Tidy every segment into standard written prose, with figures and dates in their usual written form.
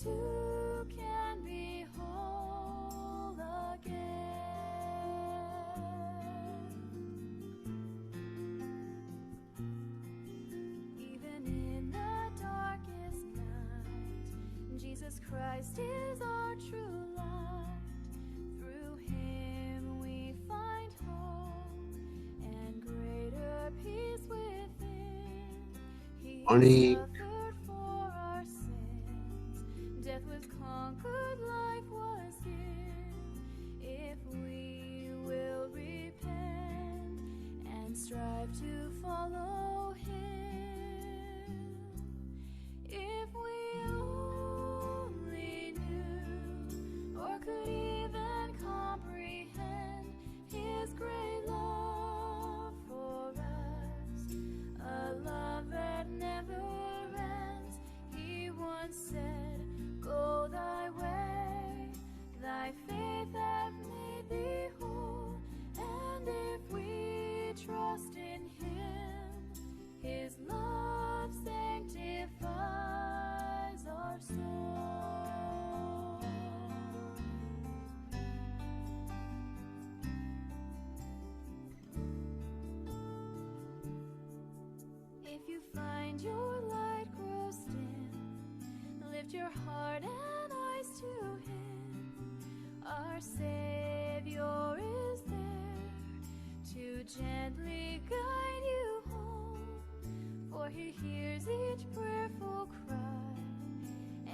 too can be whole again. Even in the darkest night, Jesus Christ is our true light. Through him we find hope and greater peace within. He suffered for our sins. Death was conquered, life was given. If we will repent and strive to follow him. If we only knew or could even comprehend his great love for us, a love that never ends. He once said, "Go thy way, thy faith hath made thee whole." And if we trust in him, his love sanctifies our soul. If you find your light grows dim, lift your heart and eyes to him. Our Savior is there to gently guide you home, for he hears each prayerful cry,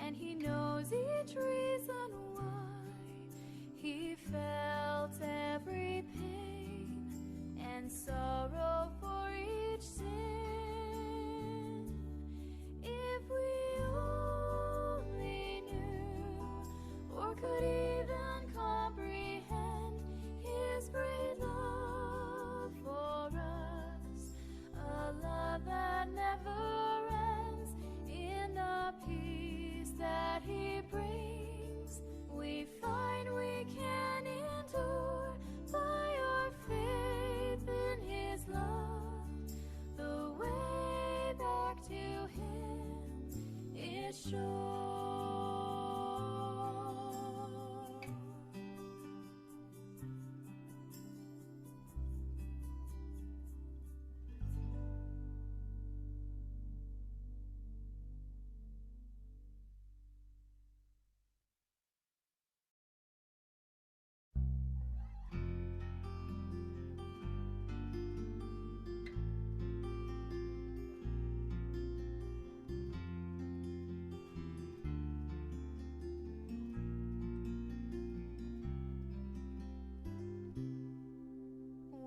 and he knows each reason why. He felt every pain and sorrow for each sin. If we only knew or could even comprehend his great love for us, a love that never ends. In the peace that he brings, we find we can endure by our faith in his love. The way back to him is sure.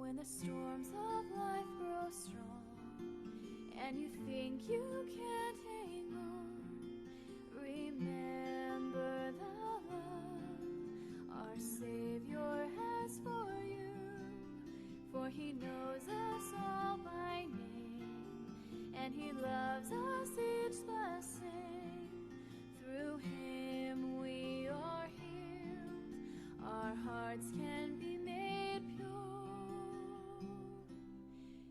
When the storms of life grow strong and you think you can't hang on, remember the love our Savior has for you. For he knows us all by name, and he loves us each the same. Through him we are healed, our hearts can be made pure.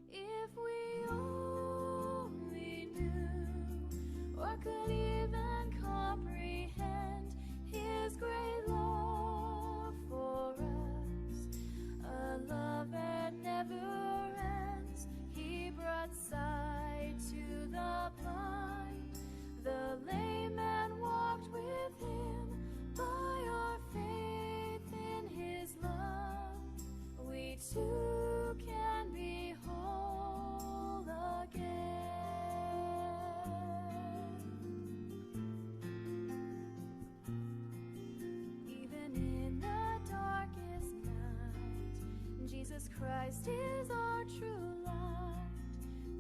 If we only knew or could even comprehend his great love for us, a love that never ends. He brought sight to the blind, the lame man walked with him. By our faith in his love, we too can be whole again. Even in the darkest night, Jesus Christ is our true light.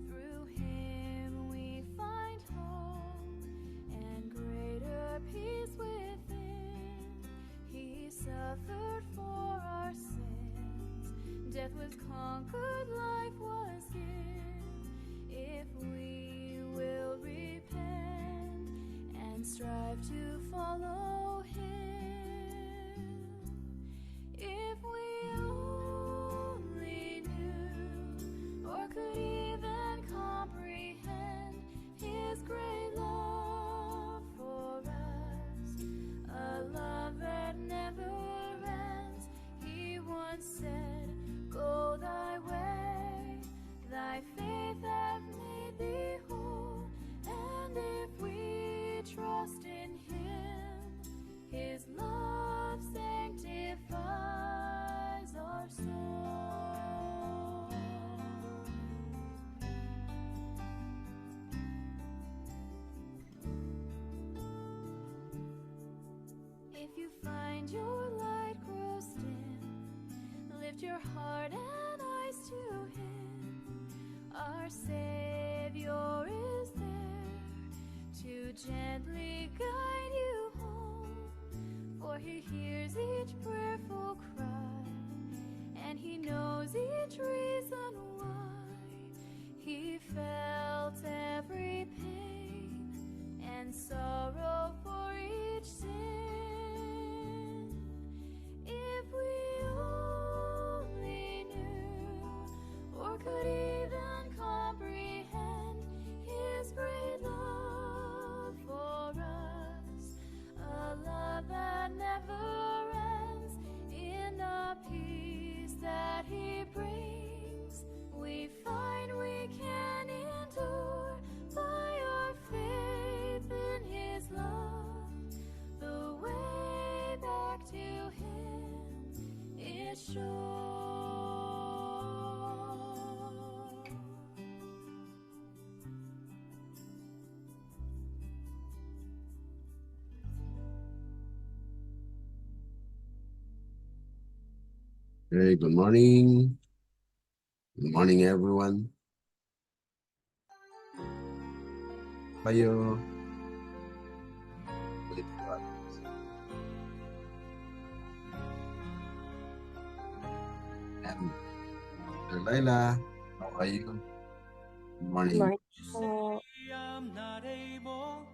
Through him we find hope and greater peace within. He suffered for our sins. Death was conquered, life was given. If we will repent and strive to follow him. If we only knew or could even comprehend his great love for us, and your light grows dim, lift your heart and eyes to Him. Our Savior is there to gently guide you home, for He hears each prayerful cry, and He knows each reason why. He felt every pain and sorrow for each sin. If we only knew, or could even comprehend His great love for us, a love that never ends, in the peace that He brings, we find we can endure by our faith in His love. The way back to Him is sure. Hey, good morning. Good morning, everyone. Kayo. And Laila, how are you? Good morning. Morning You po. say I'm not able,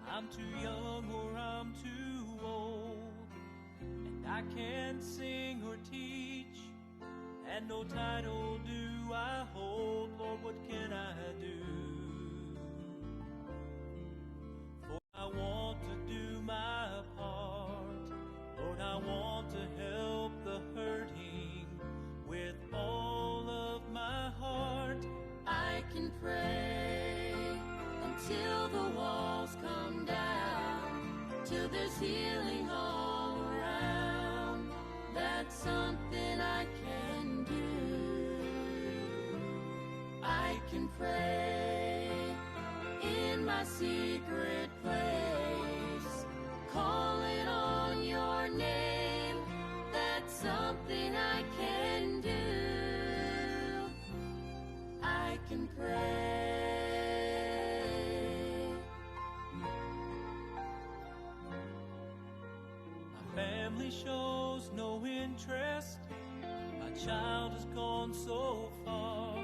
I'm too young or I'm too old, and I can't sing or teach, and no title do I hold. Lord, what can I do? For I want to do my part. Lord, I want to help the hurting with all of my heart. I can pray until the walls come down, till there's healing all around. That's something I can do. I can pray in my secret place, calling on your name. That's something I can do. I can pray. My family shows no interest. My child has gone so far.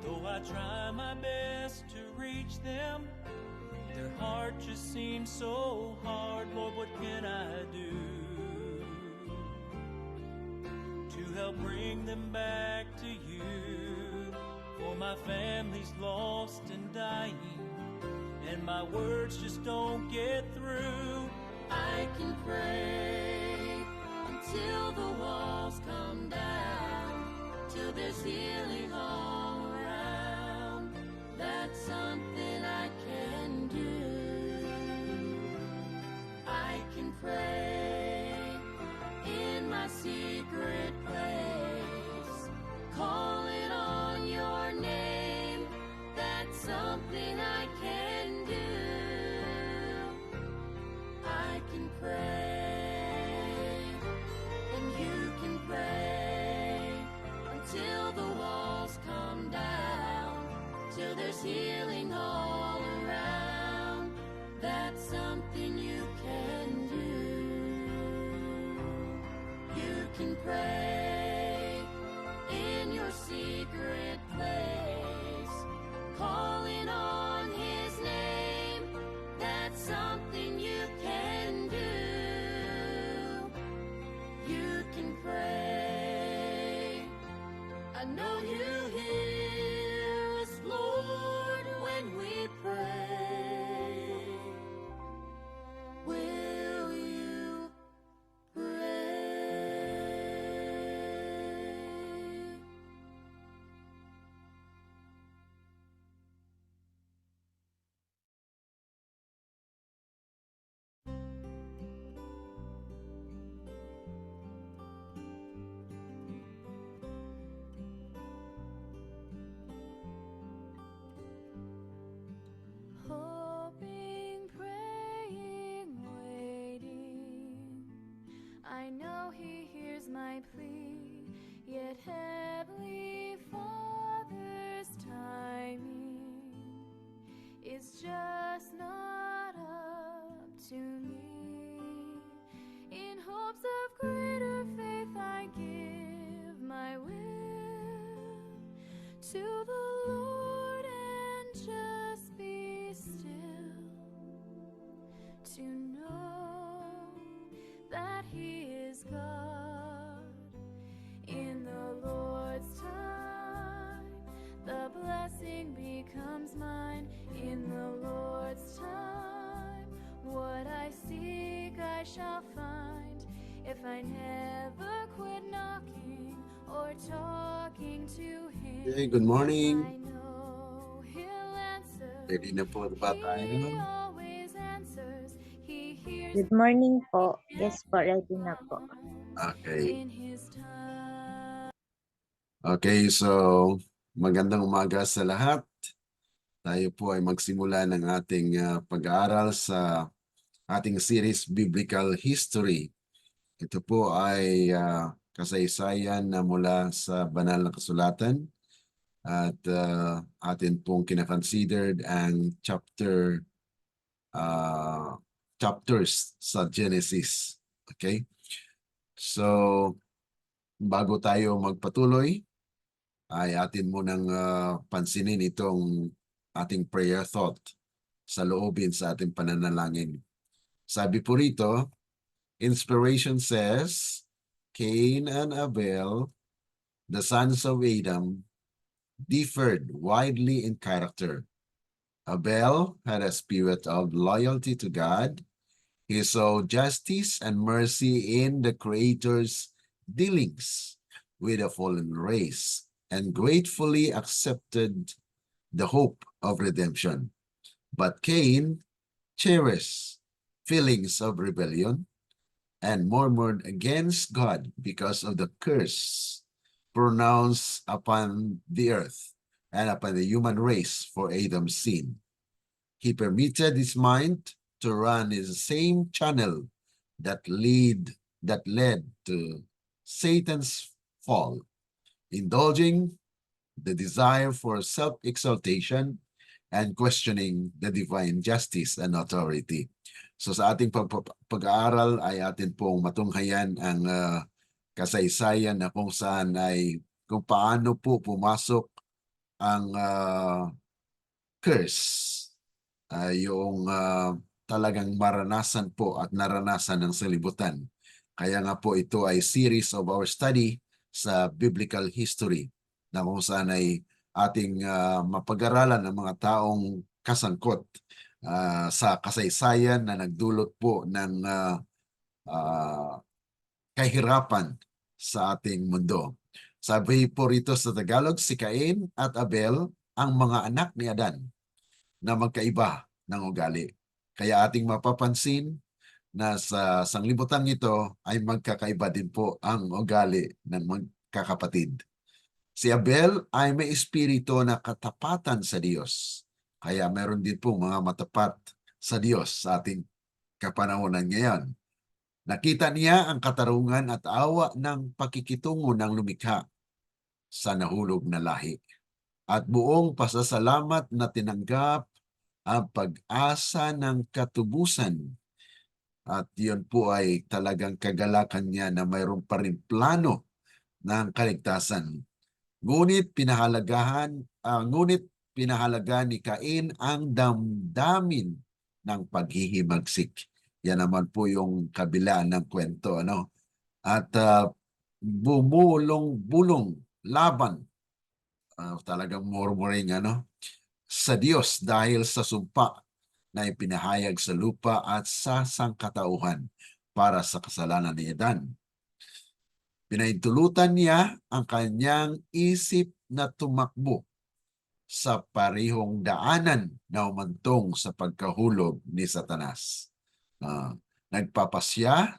Though I try my best to reach them, their heart just seems so hard. Lord, what can I do to help bring them back to you? For my family's lost and dying, and my words just don't get through. I can pray until the walls come down, till there's healing all around. That's something I can do. I can pray in my secret place, calling on your name. That's something I can do. I can pray, and you can pray until the walls come down, till there's healing all around. That's something you can do. You can pray in your secret place, calling on His name. That's something you can do. You can pray. I know you hear us, Lord, when we pray. my plea, yet Heavenly Father's timing is just not up to me. In hopes of greater faith, I give my will to the Lord and just be still, to know that He is God. In the Lord's time, the blessing becomes mine. In the Lord's time, what I seek I shall find. If I never quit knocking or talking to Him, Okay, good morning. I know He'll answer. Ready na po ba He tayo? always answers. He hears Good morning po. Yes po, ready na po. Okay. in His time. Okay, so magandang umaga sa lahat. Tayo po ay magsimula ng ating pag-aaral sa ating series Biblical History. Ito po ay kasaysayan na mula sa banal na kasulatan at atin pong kina-considered ang chapters sa Genesis. Okay? So, bago tayo magpatuloy, ay atin munang pansinin itong ating prayer thought sa loobin sa ating pananalangin. Sabi po rito, inspiration says, Cain and Abel, the sons of Adam, differed widely in character. Abel had a spirit of loyalty to God. He saw justice and mercy in the Creator's dealings with a fallen race and gratefully accepted the hope of redemption. But Cain cherished feelings of rebellion and murmured against God because of the curse pronounced upon the earth and upon the human race for Adam's sin. He permitted his mind to run in the same channel that led to Satan's fall, indulging the desire for self-exaltation and questioning the divine justice and authority. So sa ating pag-aaral ay atin pong matunghayan ang kasaysayan na kung saan ay kung paano po pumasok ang curse, yung talagang maranasan po at naranasan ng salibutan. Kaya nga po ito ay series of our study sa biblical history na kung saan ay ating mapag-aralan ng mga taong kasangkot sa kasaysayan na nagdulot po ng kahirapan sa ating mundo. Sabi po rito sa Tagalog, si Cain at Abel ang mga anak ni Adan na magkaiba ng ugali. Kaya ating mapapansin na sa sanglibutan ito ay magkakaiba din po ang ugali ng magkakapatid. Si Abel ay may espiritu na katapatan sa Diyos. Kaya meron din po mga matapat sa Diyos sa ating kapanahonan ngayon. Nakita niya ang katarungan at awa ng pakikitungo ng lumikha sa nahulog na lahi. At buong pasasalamat na tinanggap ang pag-asa ng katubusan. At yun po ay talagang kagalakan niya na mayroon pa rin plano ng kaligtasan. Ngunit pinahalaga ni Cain ang damdamin ng paghihimagsik. Yan naman po yung kabila ng kwento, ano? At bumulong-bulong laban, talagang murmuring, ano, sa Diyos dahil sa sumpa na ipinahayag sa lupa at sa sangkatauhan para sa kasalanan ni Adan. Pinaintulutan niya ang kanyang isip na tumakbo sa parihong daanan na umantong sa pagkahulog ni Satanas. Nagpapasya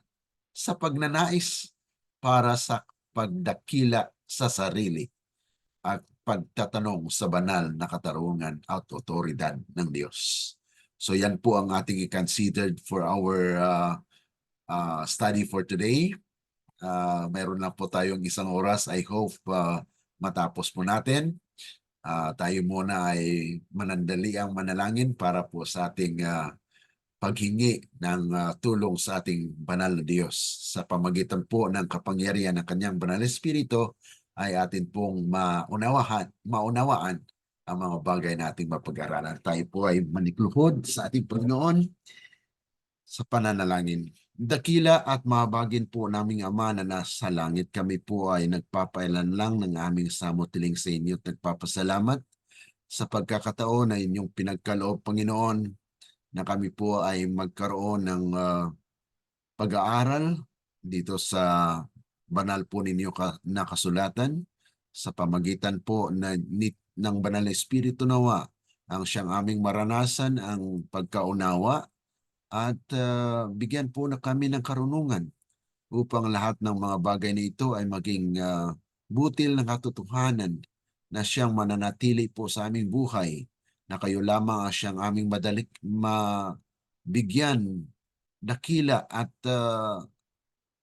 sa pagnanais para sa pagdakila sa sarili at pagtatanong sa banal na katarungan at otoridad ng Diyos. So yan po ang ating i-considered for our study for today. mayroon lang po tayong 1 oras. I hope matapos po natin. Tayo muna ay manandaliang manalangin para po sa ating paghingi ng tulong sa ating banal na Diyos. Sa pamagitan po ng kapangyarihan ng Kanyang Banal na Espiritu ay atin pong maunawaan ang mga bagay na ating mapag-aralan. Tayo po ay manikluhod sa ating Panginoon sa pananalangin. Dakila at mahabagin po naming Ama na nasa langit, kami po ay nagpapailan lang ng aming samutiling sa inyo at nagpapasalamat sa pagkakataon na inyong pinagkaloob, Panginoon, na kami po ay magkaroon ng pag-aaral dito sa banal po ninyo na kasulatan sa pamagitan po ng banal na Espiritu nawa ang siyang aming maranasan ang pagkaunawa at bigyan po na kami ng karunungan upang lahat ng mga bagay na ito ay maging butil ng katotohanan na siyang mananatili po sa aming buhay, na kayo lamang ang siyang aming mabigyan, dakila at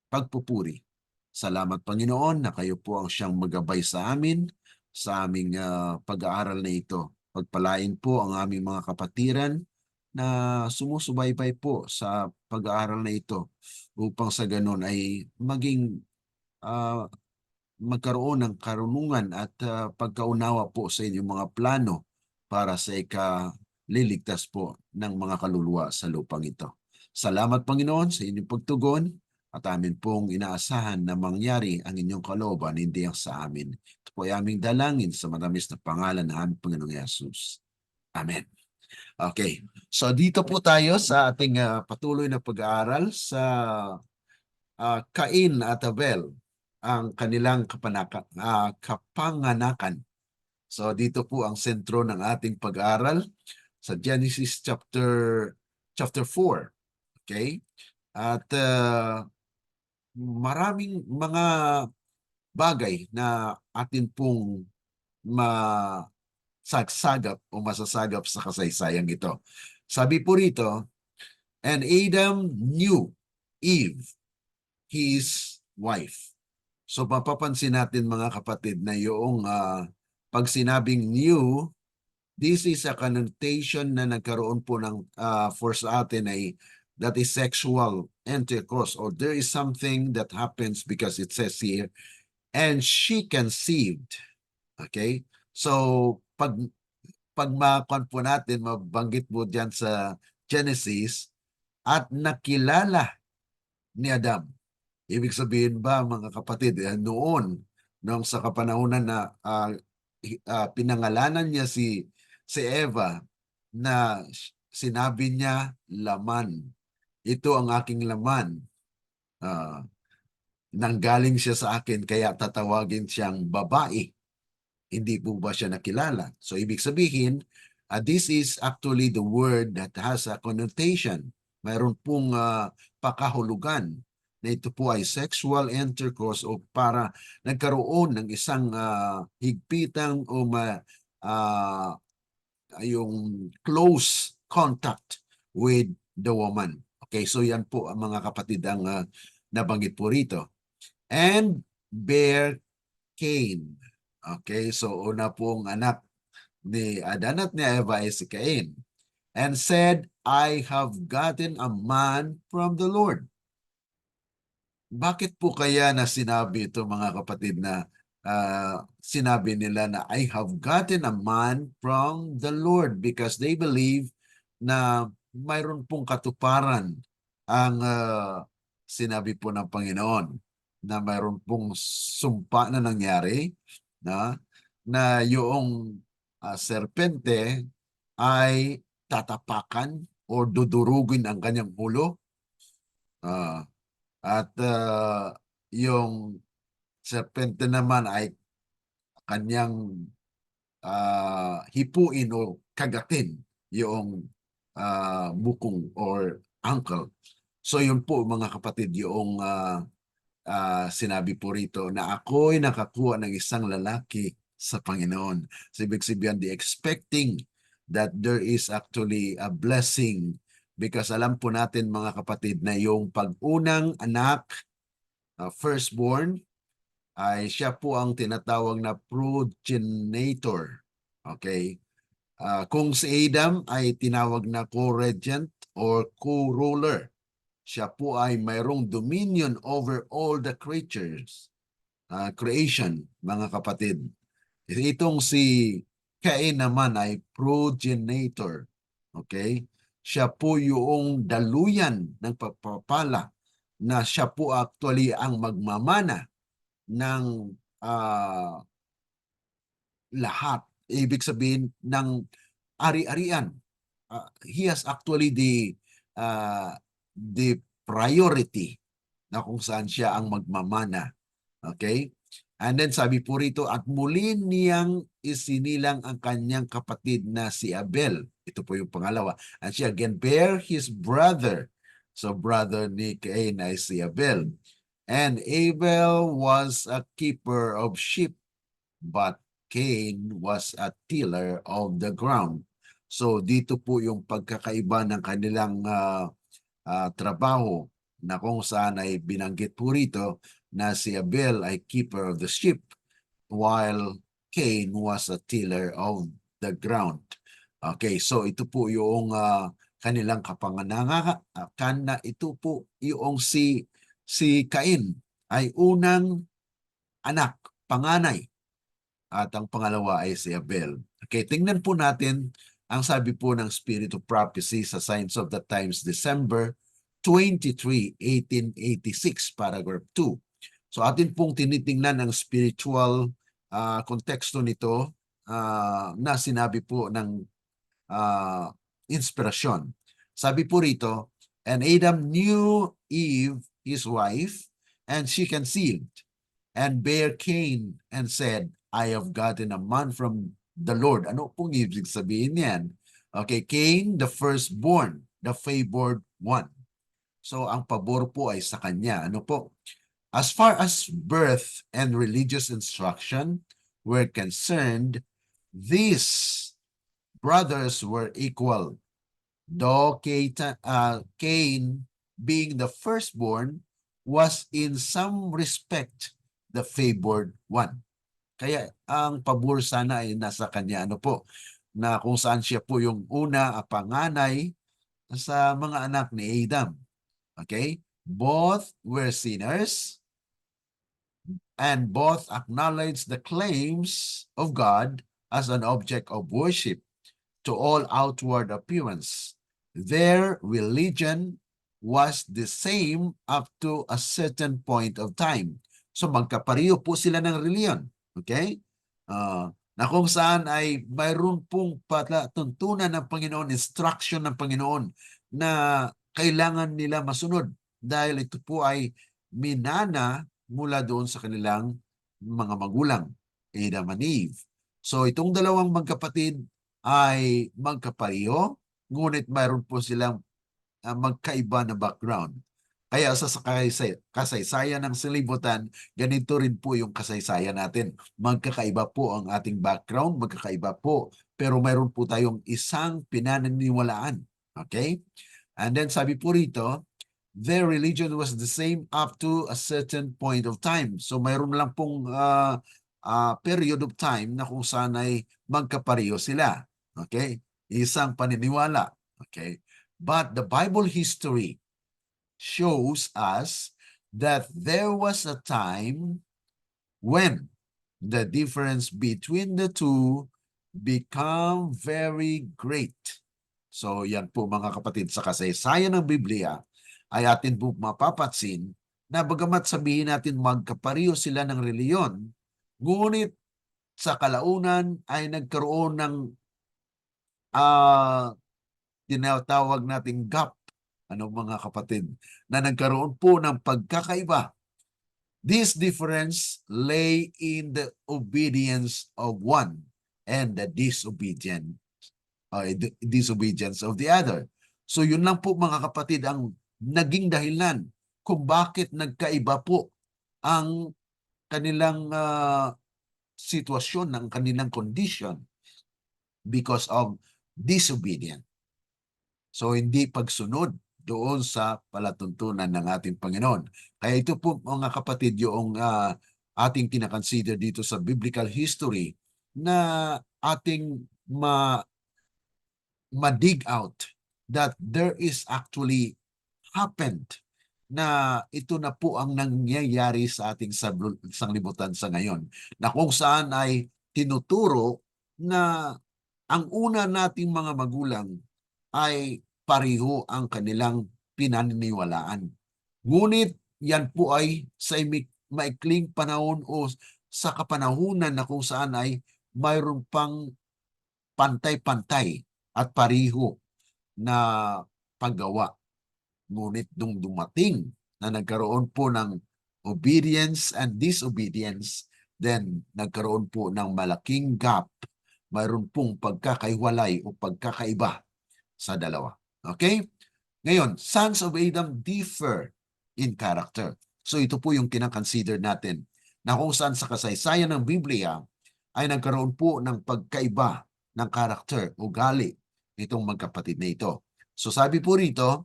pagpupuri. Salamat, Panginoon, na kayo po ang siyang magabay sa amin sa aming pag-aaral na ito. Pagpalain po ang aming mga kapatiran na sumusubaybay po sa pag-aaral na ito upang sa ganun ay maging magkaroon ng karunungan at pagkaunawa po sa inyong mga plano para sa ikaliligtas po ng mga kaluluwa sa lupang ito. Salamat, Panginoon, sa inyong pagtugon at amin pong inaasahan na mangyari ang inyong kalooban, hindi ang sa amin. Ito po ay aming dalangin sa matamis na pangalan ng aming Panginoong Yesus. Amen. Okay, so dito po tayo sa ating patuloy na pag-aaral sa Cain at Abel, ang kanilang kapanganakan. So dito po ang sentro ng ating pag-aaral sa Genesis chapter 4. Okay? At maraming mga bagay na atin pong masagsagap o masasagap sa kasaysayang ito. Sabi po rito, and Adam knew Eve, his wife. So mapapansin natin mga kapatid na yung pag sinabing knew, this is a connotation na nagkaroon po ng for sa atin ay that is sexual intercourse, or there is something that happens because it says here, and she conceived. Okay? So pag makuan po natin, mabanggit mo diyan sa Genesis, at nakilala ni Adam. Ibig sabihin ba mga kapatid, noon sa kapanahunan na pinangalanan niya si Eva, na sinabi niya laman. Ito ang aking laman. Nanggaling siya sa akin kaya tatawagin siyang babae. Hindi po ba siya nakilala? So ibig sabihin, this is actually the word that has a connotation. Mayroon pong pakahulugan na ito po ay sexual intercourse o para nagkaroon ng isang higpitang o yung close contact with the woman. Okay, so yan po ang mga kapatid ang nabanggit po rito. And bear Cain. Okay, so una pong anak ni Adan at ni Eva ay si Cain. And said, I have gotten a man from the Lord. Bakit po kaya na sinabi ito mga kapatid na sinabi nila na I have gotten a man from the Lord? Because they believe na mayroon pong katuparan ang sinabi po ng Panginoon, na mayroon pong sumpa na nangyari na yung serpente ay tatapakan o dudurugin ang kanyang ulo. At yung serpente naman ay kanyang hipuin o kagatin yung bukong or ankle. So yun po mga kapatid, yung sinabi po rito na ako'y nakakuha ng isang lalaki sa Panginoon. So ibig sabihin, the expecting that there is actually a blessing, because alam po natin mga kapatid na yung pag-unang anak firstborn, ay siya po ang tinatawag na progenitor. Okay? Kung si Adam ay tinawag na co-regent or co-ruler, siya po ay mayroong dominion over all the creatures, creation, mga kapatid. Itong si Cain naman ay progenitor. Okay? Siya po yung daluyan ng pagpapala na siya po actually ang magmamana ng lahat. Ibig sabihin ng ari-arian. He has actually the priority na kung saan siya ang magmamana. Okay? And then sabi po rito, at muli niyang isinilang ang kanyang kapatid na si Abel. Ito po yung pangalawa. And she again bare his brother. So brother ni Cain ay si Abel. And Abel was a keeper of sheep, but Cain was a tiller of the ground. So dito po yung pagkakaiba ng kanilang trabaho na kung saan ay binanggit po rito na si Abel ay keeper of the sheep while Cain was a tiller of the ground. Okay, so ito po yung kanilang kapanganakan na ito po yung si Cain ay unang anak, panganay, at ang pangalawa ay si Abel. Okay, tingnan po natin ang sabi po ng Spirit of Prophecy sa Signs of the Times, December 23, 1886, paragraph 2. So atin pong tinitingnan ang spiritual konteksto nito na sinabi po ng inspirasyon. Sabi po rito, and Adam knew Eve, his wife, and she conceived, and bare Cain, and said, I have gotten a man from the Lord. Ano pong ibig sabihin yan? Okay, Cain, the firstborn, the favored one. So ang pabor po ay sa kanya. Ano po? As far as birth and religious instruction were concerned, these brothers were equal. Though Cain, being the firstborn, was in some respect the favored one. Kaya ang pabor sana ay nasa kanya. Ano po? Na kung saan siya po yung una, panganay sa mga anak ni Adam. Okay? Both were sinners, and both acknowledged the claims of God as an object of worship to all outward appearance. Their religion was the same up to a certain point of time. So magkapareho po sila ng reliyon. Okay? Na kung saan ay mayroon pong tuntunan ng Panginoon, instruction ng Panginoon na kailangan nila masunod dahil ito po ay minana mula doon sa kanilang mga magulang, Adam and Eve. So itong dalawang magkapatid ay magkapareho, ngunit mayroon po silang magkaiba na background. Kaya sa kasaysayan ng salibutan, ganito rin po yung kasaysayan natin. Magkakaiba po ang ating background, magkakaiba po, pero mayroon po tayong isang pinaniniwalaan. Okay? And then sabi po rito, their religion was the same up to a certain point of time. So mayroon lang pong period of time na kung saan ay magkapareho sila. Okay? Isang paniniwala. Okay? But the Bible history shows us that there was a time when the difference between the two become very great. So yan po mga kapatid, sa kasaysayan ng Biblia ay atin po mapapatsin na bagamat sabihin natin magkapareho sila ng reliyon, ngunit sa kalaunan ay nagkaroon ng tinatawag nating gap, mga kapatid, na nagkaroon po ng pagkakaiba. This difference lay in the obedience of one and the disobedience of the other. So yun lang po mga kapatid ang naging dahilan kung bakit nagkaiba po ang kanilang sitwasyon, ng kanilang condition, because of disobedience. So hindi pagsunod doon sa palatuntunan ng ating Panginoon. Kaya ito po mga kapatid yung ating kinakonsider dito sa biblical history na ating ma-dig out that there is actually happened na ito na po ang nangyayari sa ating sanglibutan sa ngayon, na kung saan ay tinuturo na ang una nating mga magulang ay pareho ang kanilang pinaniniwalaan. Ngunit yan po ay sa maikling panahon o sa kapanahunan na kung saan ay mayroon pang pantay-pantay at pareho na paggawa. Ngunit nung dumating na nagkaroon po ng obedience and disobedience, then nagkaroon po ng malaking gap. Mayroon pong pagkakaiwalay o pagkakaiba sa dalawa. Okay? Ngayon, sons of Adam differ in character. So ito po yung kinakonsider natin na kung saan sa kasaysayan ng Biblia ay nagkaroon po ng pagkaiba ng character, ugali nitong magkapatid na ito. So sabi po rito,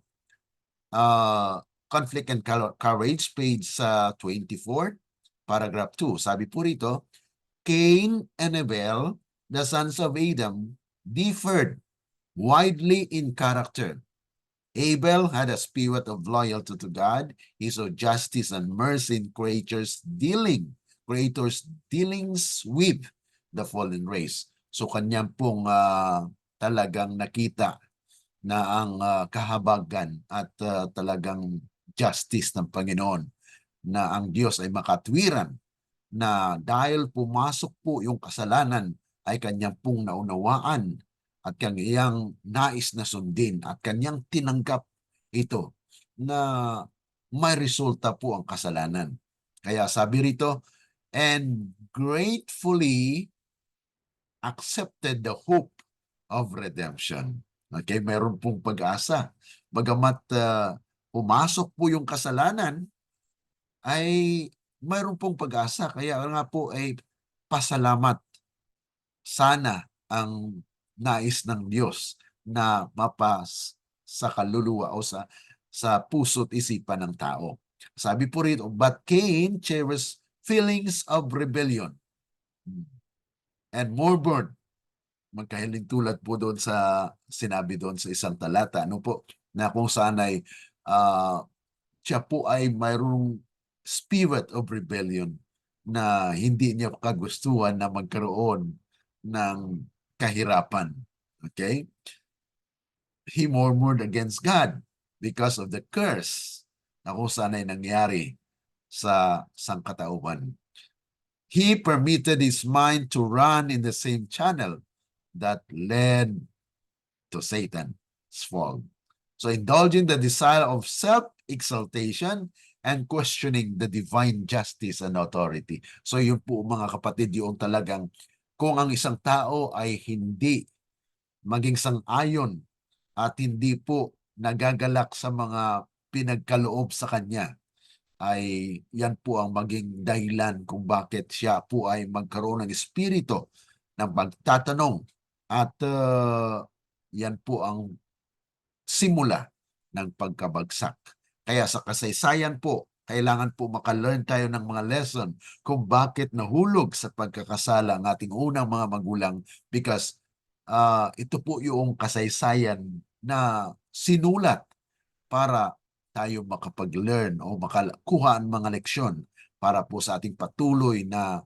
Conflict and Courage, page 24, paragraph 2. Sabi po rito, Cain and Abel, the sons of Adam, differed widely in character. Abel had a spirit of loyalty to God. He saw justice and mercy in creators' dealings with the fallen race. So kanyang pong talagang nakita na ang kahabagan at talagang justice ng Panginoon, na ang Diyos ay makatwiran, na dahil pumasok po yung kasalanan ay kanyang pong naunawaan at kanyang nais na sundin at kanyang tinanggap ito na may resulta po ang kasalanan. Kaya sabi rito, and gratefully accepted the hope of redemption. Okay, meron pong pag-asa. Bagamat pumasok po yung kasalanan, ay mayroon pong pag-asa. Kaya nga po ay pasalamat sana ang nais ng Diyos na mapas sa kaluluwa o sa puso't isipan ng tao. Sabi po rito, but Cain cherished feelings of rebellion and murmured. Magkahiling tulad po doon sa sinabi doon sa isang talata, ano po, na kung saan ay siya po ay mayroong spirit of rebellion na hindi niya kagustuhan na magkaroon ng kahirapan. Okay? He murmured against God because of the curse na kung saan ay nangyari sa sangkatauhan. He permitted his mind to run in the same channel that led to Satan's fall. So indulging the desire of self-exaltation and questioning the divine justice and authority. So yun po mga kapatid, yung talagang kung ang isang tao ay hindi maging sang-ayon at hindi po nagagalak sa mga pinagkaloob sa kanya, ay yan po ang maging dahilan kung bakit siya po ay magkaroon ng espiritu ng pagtatanong. At yan po ang simula ng pagkabagsak. Kaya sa kasaysayan po, kailangan po makalearn tayo ng mga lesson kung bakit nahulog sa pagkakasala ang ating unang mga magulang, because ito po yung kasaysayan na sinulat para tayo makapag-learn o makakuha ang mga leksyon para po sa ating patuloy na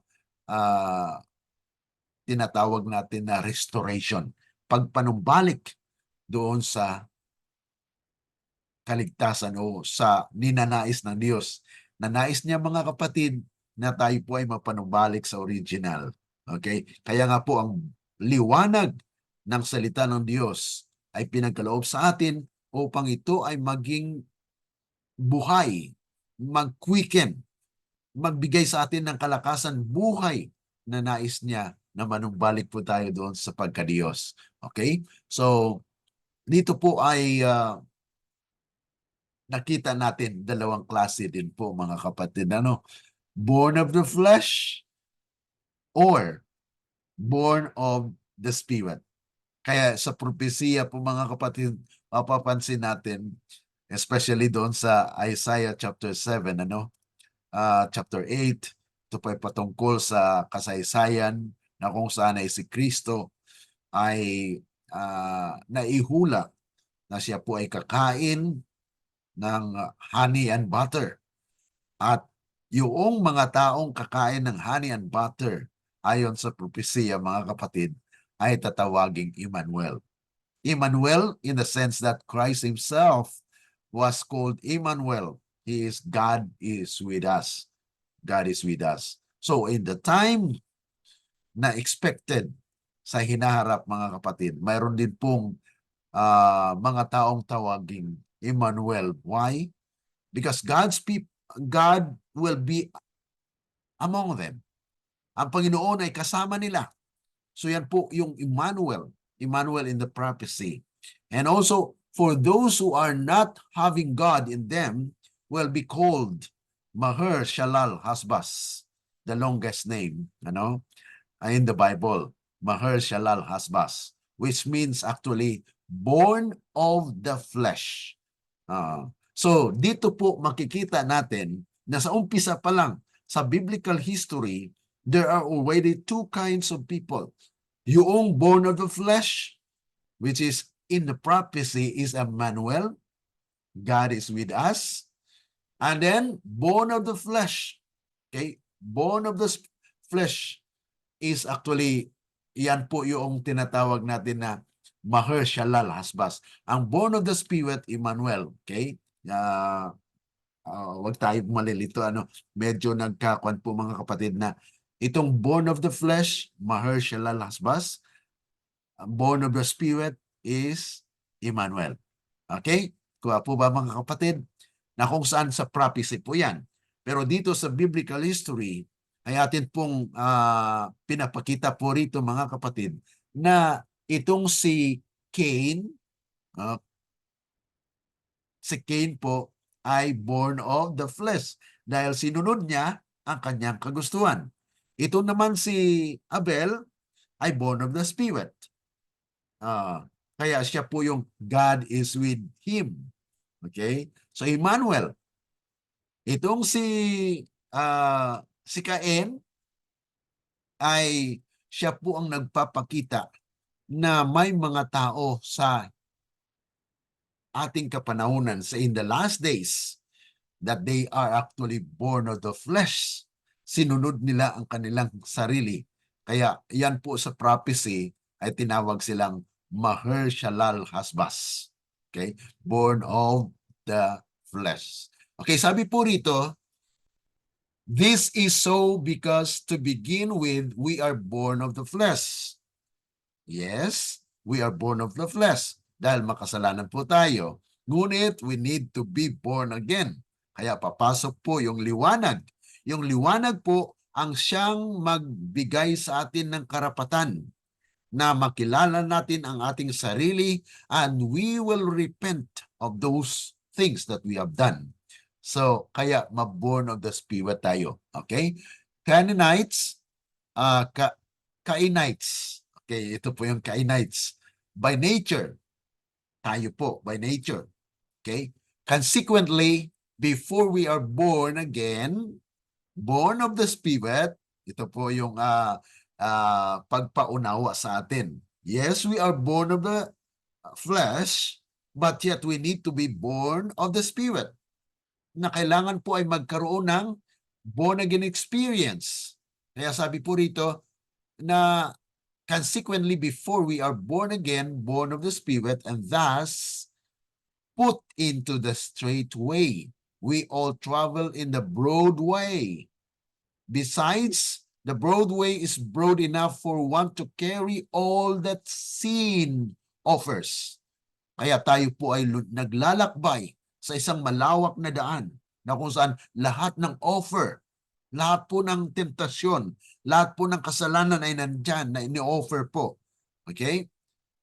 tinatawag natin na restoration, pagpanumbalik doon sa kaligtasan o sa ninanais ng Diyos. Nanais niya mga kapatid na tayo po ay mapanumbalik sa original. Okay? Kaya nga po ang liwanag ng salita ng Diyos ay pinagkaloob sa atin upang ito ay maging buhay, mag-quicken, magbigay sa atin ng kalakasan buhay na nais niya na manumbalik po tayo doon sa pagka-Diyos. Okay? So, dito po ay nakita natin dalawang klase din po mga kapatid. Ano? Born of the flesh or born of the Spirit. Kaya sa propesiya po mga kapatid, mapapansin natin, Especially doon sa Isaiah chapter 7, chapter 8, ito pa ay patungkol sa kasaysayan na kung saan ay si Kristo ay naihula na siya po ay kakain ng honey and butter. At yung mga taong kakain ng honey and butter, ayon sa propesya, mga kapatid, ay tatawaging Emmanuel. Emmanuel in the sense that Christ himself was called Emmanuel. He is God is with us. God is with us. So in the time na expected sa hinaharap, mga kapatid, mayroon din pong mga taong tawaging Emmanuel. Why? Because God will be among them. Ang Panginoon ay kasama nila. So yan po yung Emmanuel in the prophecy. And also, for those who are not having God in them, will be called Maher Shalal Hasbas, the longest name, in the Bible, Maher Shalal Hasbas, which means actually born of the flesh. So dito po makikita natin na sa umpisa pa lang sa biblical history, there are already two kinds of people. Yung born of the flesh, which is in the prophecy is Emmanuel, God is with us. And then born of the flesh, okay? Born of the flesh is actually, yan po yung tinatawag natin na Maher Shalal Hasbas. Ang born of the Spirit, Emmanuel, okay? Wag tayo malilito, medyo nagkakuan po, mga kapatid, na itong born of the flesh, Maher Shalal Hasbas, born of the Spirit is Emmanuel. Okay? Kuha po ba, mga kapatid? Na kung saan sa prophecy po yan. Pero dito sa biblical history, ay atin pong pinapakita po rito, mga kapatid, na itong si Cain po ay born of the flesh dahil sinunod niya ang kanyang kagustuhan. Ito naman si Abel ay born of the Spirit. Kaya siya po yung God is with him. Okay? So Emmanuel, itong si Cain ay siya po ang nagpapakita na may mga tao sa ating kapanahunan sa in the last days that they are actually born of the flesh. Sinunod nila ang kanilang sarili. Kaya yan po sa prophecy ay tinawag silang Maher Shalal Hasbas. Okay? Born of the flesh. Okay, sabi po rito, this is so because to begin with, we are born of the flesh. Yes, we are born of the flesh dahil makasalanan po tayo. Ngunit we need to be born again. Kaya papasok po yung liwanag. Yung liwanag po ang siyang magbigay sa atin ng karapatan na makilala natin ang ating sarili and we will repent of those things that we have done. So, kaya maborn of the Spirit tayo. Okay? Canaanites, Cainites. Okay, ito po yung Cainites. By nature, tayo po, by nature. Okay? Consequently, before we are born again, born of the Spirit, ito po yung pagpaunawa sa atin. Yes, we are born of the flesh, but yet we need to be born of the Spirit. Na kailangan po ay magkaroon ng born again experience. Kaya sabi po rito na consequently before we are born again, born of the Spirit, and thus put into the straight way. We all travel in the broad way. Besides, the broad way is broad enough for one to carry all that sin offers. Kaya tayo po ay naglalakbay sa isang malawak na daan na kung saan lahat ng offer, lahat po ng temptasyon, lahat po ng kasalanan ay nandyan na ini-offer po. Okay?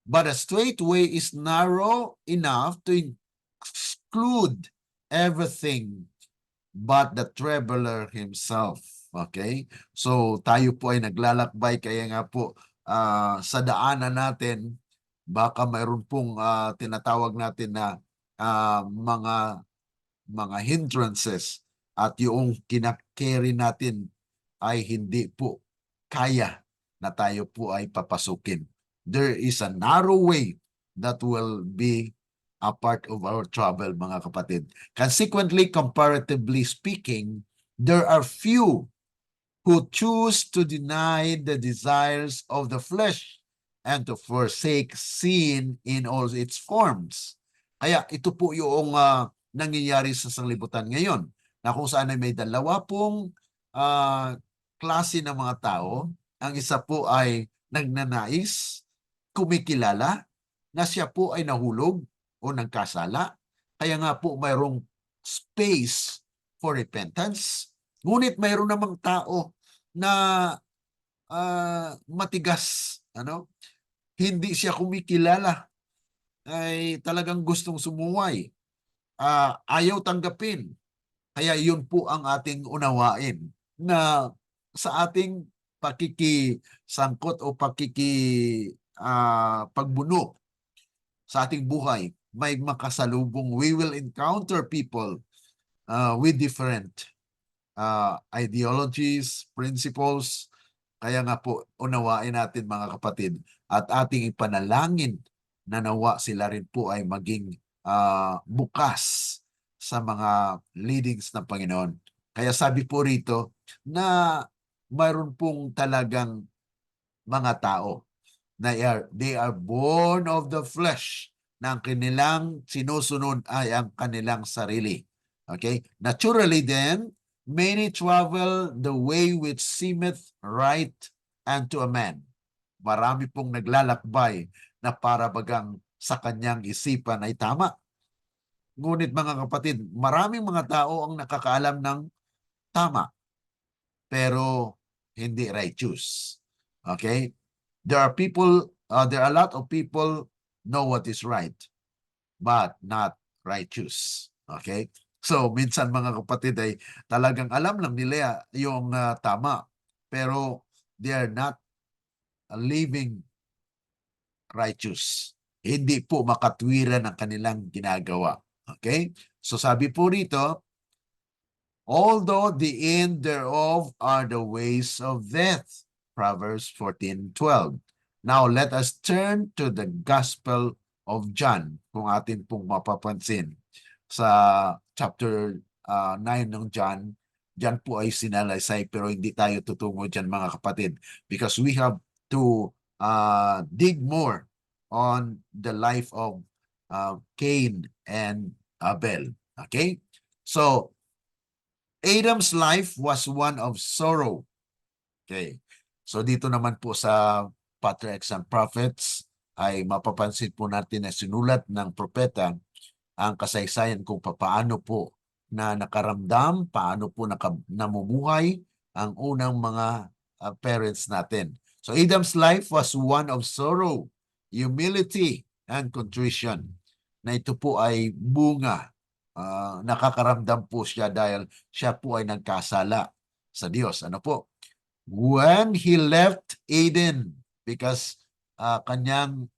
But a straight way is narrow enough to exclude everything but the traveler himself. Okay? So tayo po ay naglalakbay, kaya nga po sa daanan natin, baka mayroon pong tinatawag natin na mga hindrances at yung kinakarry natin ay hindi po kaya na tayo po ay papasukin. There is a narrow way that will be a part of our travel, mga kapatid. Consequently, comparatively speaking, there are few who choose to deny the desires of the flesh and to forsake sin in all its forms. Kaya ito po yung nangyayari sa sanglibutan ngayon, na kung saan ay may dalawa pong klase ng mga tao. Ang isa po ay nagnanais, kumikilala na siya po ay nahulog o nagkasala. Kaya nga po mayroong space for repentance. Ngunit mayroon namang tao na matigas, hindi siya kumikilala, ay talagang gustong sumuway, ayaw tanggapin. Kaya yun po ang ating unawain, na sa ating pakikisangkot o pagbuno sa ating buhay, may makasalubong. We will encounter people with different ideologies, principles. Kaya nga po, unawain natin, mga kapatid, at ating ipanalangin na nawa sila rin po ay maging bukas sa mga leadings ng Panginoon. Kaya sabi po rito na mayroon pong talagang mga tao na they are born of the flesh, na ang kanilang sinusunod ay ang kanilang sarili. Okay? Naturally then, many travel the way which seemeth right unto a man. Marami pong naglalakbay na para bagang sa kanyang isipan ay tama. Ngunit mga kapatid, maraming mga tao ang nakakaalam ng tama, pero hindi righteous. Okay? There are a lot of people know what is right, but not righteous. Okay? So, minsan mga kapatid ay talagang alam lang nila yung tama, pero they are not living righteous. Hindi po makatwiran ang kanilang ginagawa. Okay? So, sabi po rito, although the end thereof are the ways of death. Proverbs 14:12. Now, let us turn to the Gospel of John, kung atin pong mapapansin. Sa chapter 9 ng John, John po ay sinalaysay, pero hindi tayo tutungo dyan, mga kapatid, because we have to dig more on the life of Cain and Abel. Okay? So, Adam's life was one of sorrow. Okay. So dito naman po sa Patriarchs and Prophets ay mapapansin po natin na sinulat ng propeta ang kasaysayan kung paano po na nakaramdam, paano po namumuhay ang unang mga parents natin. So Adam's life was one of sorrow, humility, and contrition. Na ito po ay bunga. Nakakaramdam po siya dahil siya po ay nagkasala sa Diyos. Ano po? When he left Eden, because kanyang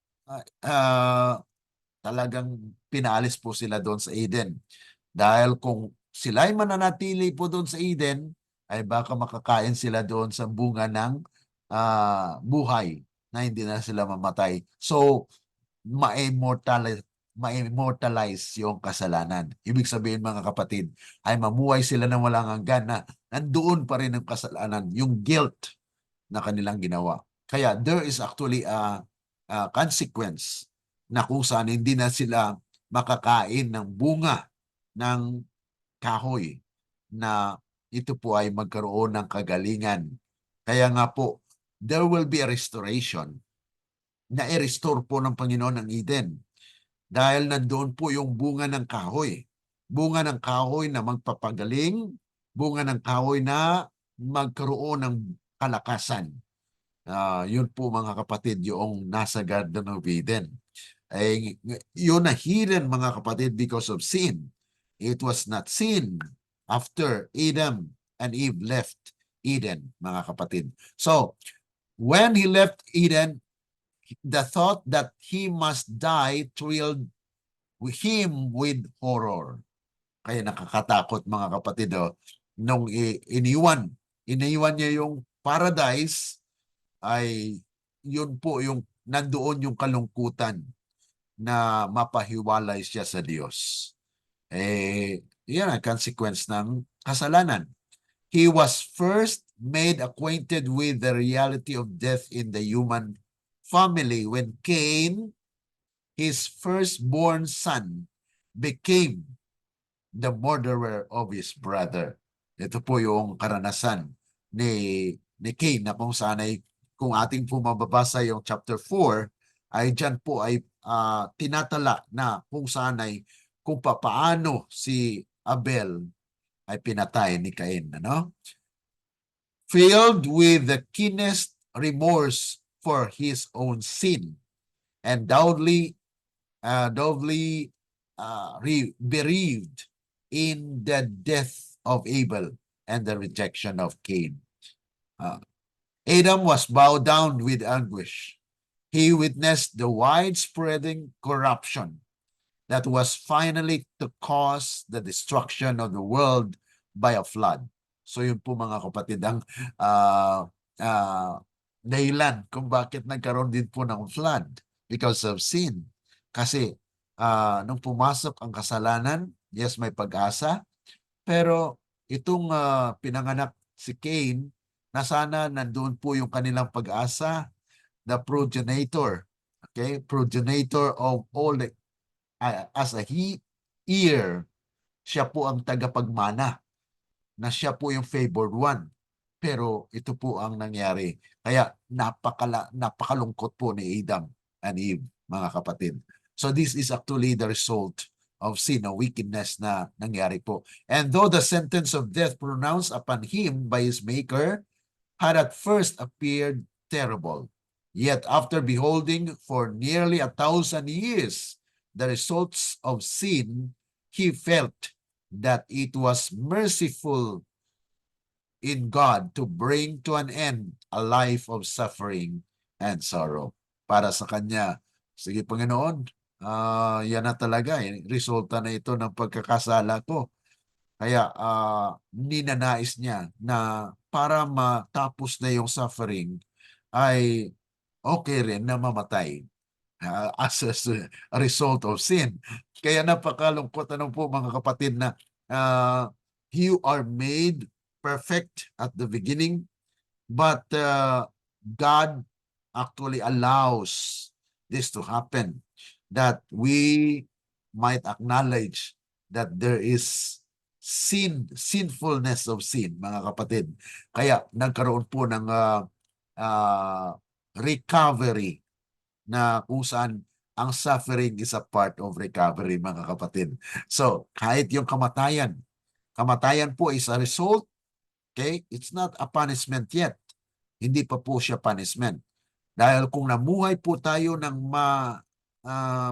talagang pinaalis po sila doon sa Eden. Dahil kung sila ay mananatili po doon sa Eden, ay baka makakain sila doon sa bunga ng buhay na hindi na sila mamatay. So, ma-immortalize yung kasalanan. Ibig sabihin, mga kapatid, ay mamuhay sila ng walang hanggan na nandoon pa rin ang kasalanan, yung guilt na kanilang ginawa. Kaya there is actually a consequence na kung saan hindi na sila makakain ng bunga ng kahoy, na ito po ay magkaroon ng kagalingan. Kaya nga po, there will be a restoration, na i-restore po ng Panginoon ang Eden. Dahil nandoon po yung bunga ng kahoy. Bunga ng kahoy na magpapagaling, bunga ng kahoy na magkaroon ng kalakasan. Yun po, mga kapatid, yung nasa Garden of Eden. Ay, yun na hidden, mga kapatid, because of sin. It was not sin after Adam and Eve left Eden, mga kapatid. So, when he left Eden, the thought that he must die thrilled him with horror. Kaya nakakatakot mga kapatid, nung iniwan niya yung paradise, ay yun po yung nandoon yung kalungkutan na mapahiwalay siya sa Diyos. Yan ang consequence ng kasalanan. He was first made acquainted with the reality of death in the human family when Cain, his firstborn son, became the murderer of his brother. Ito po yung karanasan ni Cain, na kung saan ay, kung ating po mababasa yung chapter 4, ay dyan po ay tinatala na kung saan ay kung paano si Abel ay pinatay ni Cain. Filled with the keenest remorse for his own sin and doubly bereaved in the death of Abel and the rejection of Cain. Adam was bowed down with anguish. He witnessed the widespreading corruption that was finally to cause the destruction of the world by a flood. So yun po mga kapatid ang dahilan kung bakit nagkaroon din po ng flood, because of sin. Kasi nung pumasok ang kasalanan, yes, may pag-asa, pero itong pinanganak si Cain, na sana nandoon po yung kanilang pag-asa, the progenitor, okay, progenitor of all the, as a heir, siya po ang tagapagmana, na siya po yung favored one. Pero ito po ang nangyari. Kaya napakalungkot po ni Adam and Eve, mga kapatid. So this is actually the result of sin, o wickedness na nangyari po. And though the sentence of death pronounced upon him by his maker had at first appeared terrible, yet after beholding for nearly 1,000 years the results of sin, he felt that it was merciful in God to bring to an end a life of suffering and sorrow. Para sa kanya, sige Panginoon, yan na talaga, resulta na ito ng pagkakasala ko. Kaya ninanais niya na para matapos na yung suffering, ay okay rin na mamatay as a result of sin. Kaya napakalungkot po mga kapatid na you are made perfect at the beginning, but God actually allows this to happen, that we might acknowledge that there is sinfulness of sin, mga kapatid. Kaya nagkaroon po ng recovery, na kung saan ang suffering is a part of recovery, mga kapatid. So kahit yung kamatayan po is a result. Okay? It's not a punishment yet. Hindi pa po siya punishment. Dahil kung namuhay po tayo ng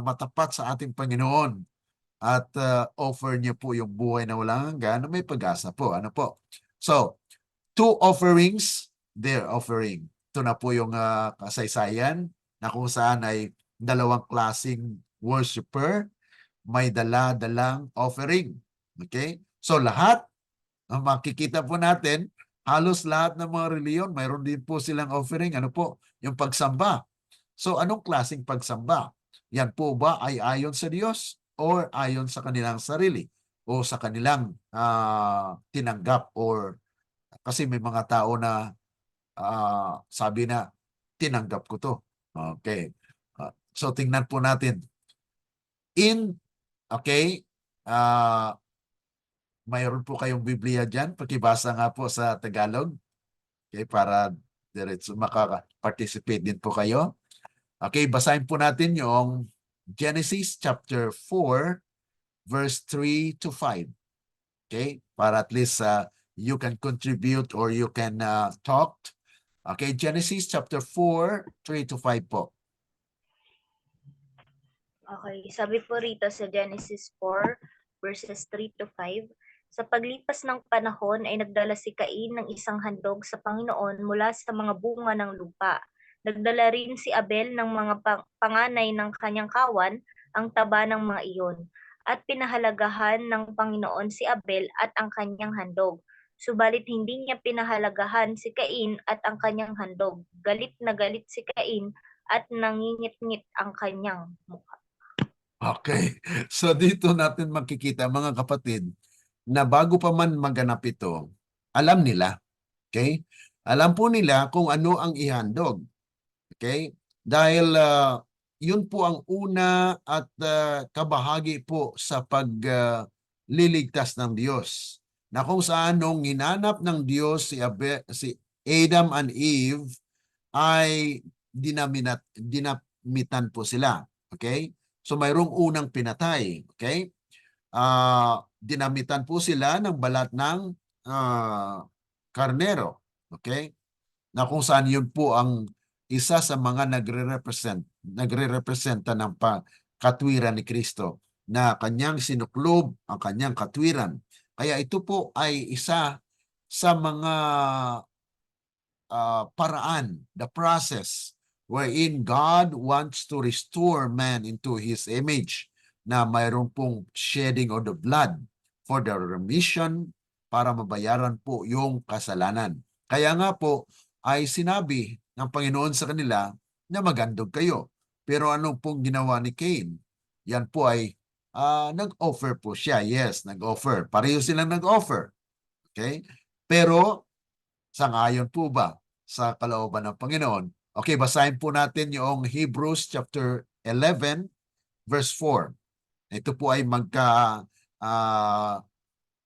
matapat sa ating Panginoon at offer niya po yung buhay na walang hanggan, may pag-asa po. Ano po? So, 2 offerings, their offering. Ito na po yung kasaysayan na kung saan ay 2 klaseng worshiper, may dala-dalang offering. Okay? So, lahat, makikita po natin, halos lahat ng mga reliyon, mayroon din po silang offering. Ano po? Yung pagsamba. So, anong klaseng pagsamba? Yan po ba ay ayon sa Diyos or ayon sa kanilang sarili o sa kanilang tinanggap? Or kasi may mga tao na sabi na, tinanggap ko to. Okay. So, tingnan po natin. Mayroon po kayong Biblia dyan. Pakibasa nga po sa Tagalog. Okay, para diretso makaka-participate din po kayo. Okay, basahin po natin yung Genesis chapter 4, verse 3 to 5. Okay, para at least you can contribute or you can talk. Okay, Genesis chapter 4, 3 to 5 po. Okay, sabi po rito sa Genesis 4, verses 3 to 5, sa paglipas ng panahon ay nagdala si Cain ng isang handog sa Panginoon mula sa mga bunga ng lupa. Nagdala rin si Abel ng mga panganay ng kanyang kawan ang taba ng mga iyon, at pinahalagahan ng Panginoon si Abel at ang kanyang handog. Subalit hindi niya pinahalagahan si Cain at ang kanyang handog. Galit na galit si Cain at nangingit-ngit ang kanyang mukha. Okay. So dito natin makikita mga kapatid na bago pa man maganap ito, alam nila. Okay? Alam po nila kung ano ang ihandog. Okay? Dahil yun po ang una at kabahagi po sa pagliligtas ng Diyos. Na kung saan nung ginanap ng Diyos si Adam and Eve ay dinamitan po sila. Okay? So mayroong unang pinatay. Okay? Dinamitan po sila ng balat ng karnero. Okay? Na kung saan yun po ang isa sa mga nagre-representa ng katwiran ni Kristo na kanyang sinuklob ang kanyang katwiran. Kaya ito po ay isa sa mga paraan, the process wherein God wants to restore man into His image na mayroon pong shedding of the blood for the remission para mabayaran po yung kasalanan. Kaya nga po ay sinabi ng Panginoon sa kanila na magandog kayo. Pero anong pong ginawa ni Cain? Yan po ay nag-offer po siya. Yes, nag-offer. Pareho silang nag-offer. Okay? Pero sangayon po ba sa kalooban ng Panginoon? Okay, basahin po natin yung Hebrews chapter 11 verse 4. Ito po ay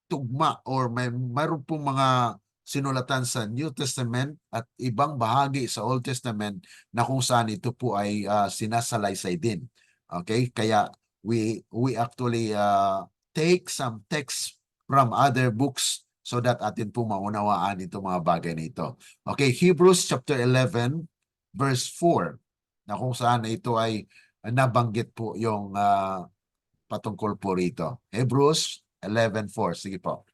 tugma or mayroon pong mga sinulatan sa New Testament at ibang bahagi sa Old Testament na kung saan ito po ay sinasalaysay din. Okay? Kaya we actually take some text from other books so that atin po maunawaan itong mga bagay na ito. Okay, Hebrews chapter 11 verse 4 na kung saan ito ay nabanggit po yung patungkol po rito. Hebrews 11:4. Sige po.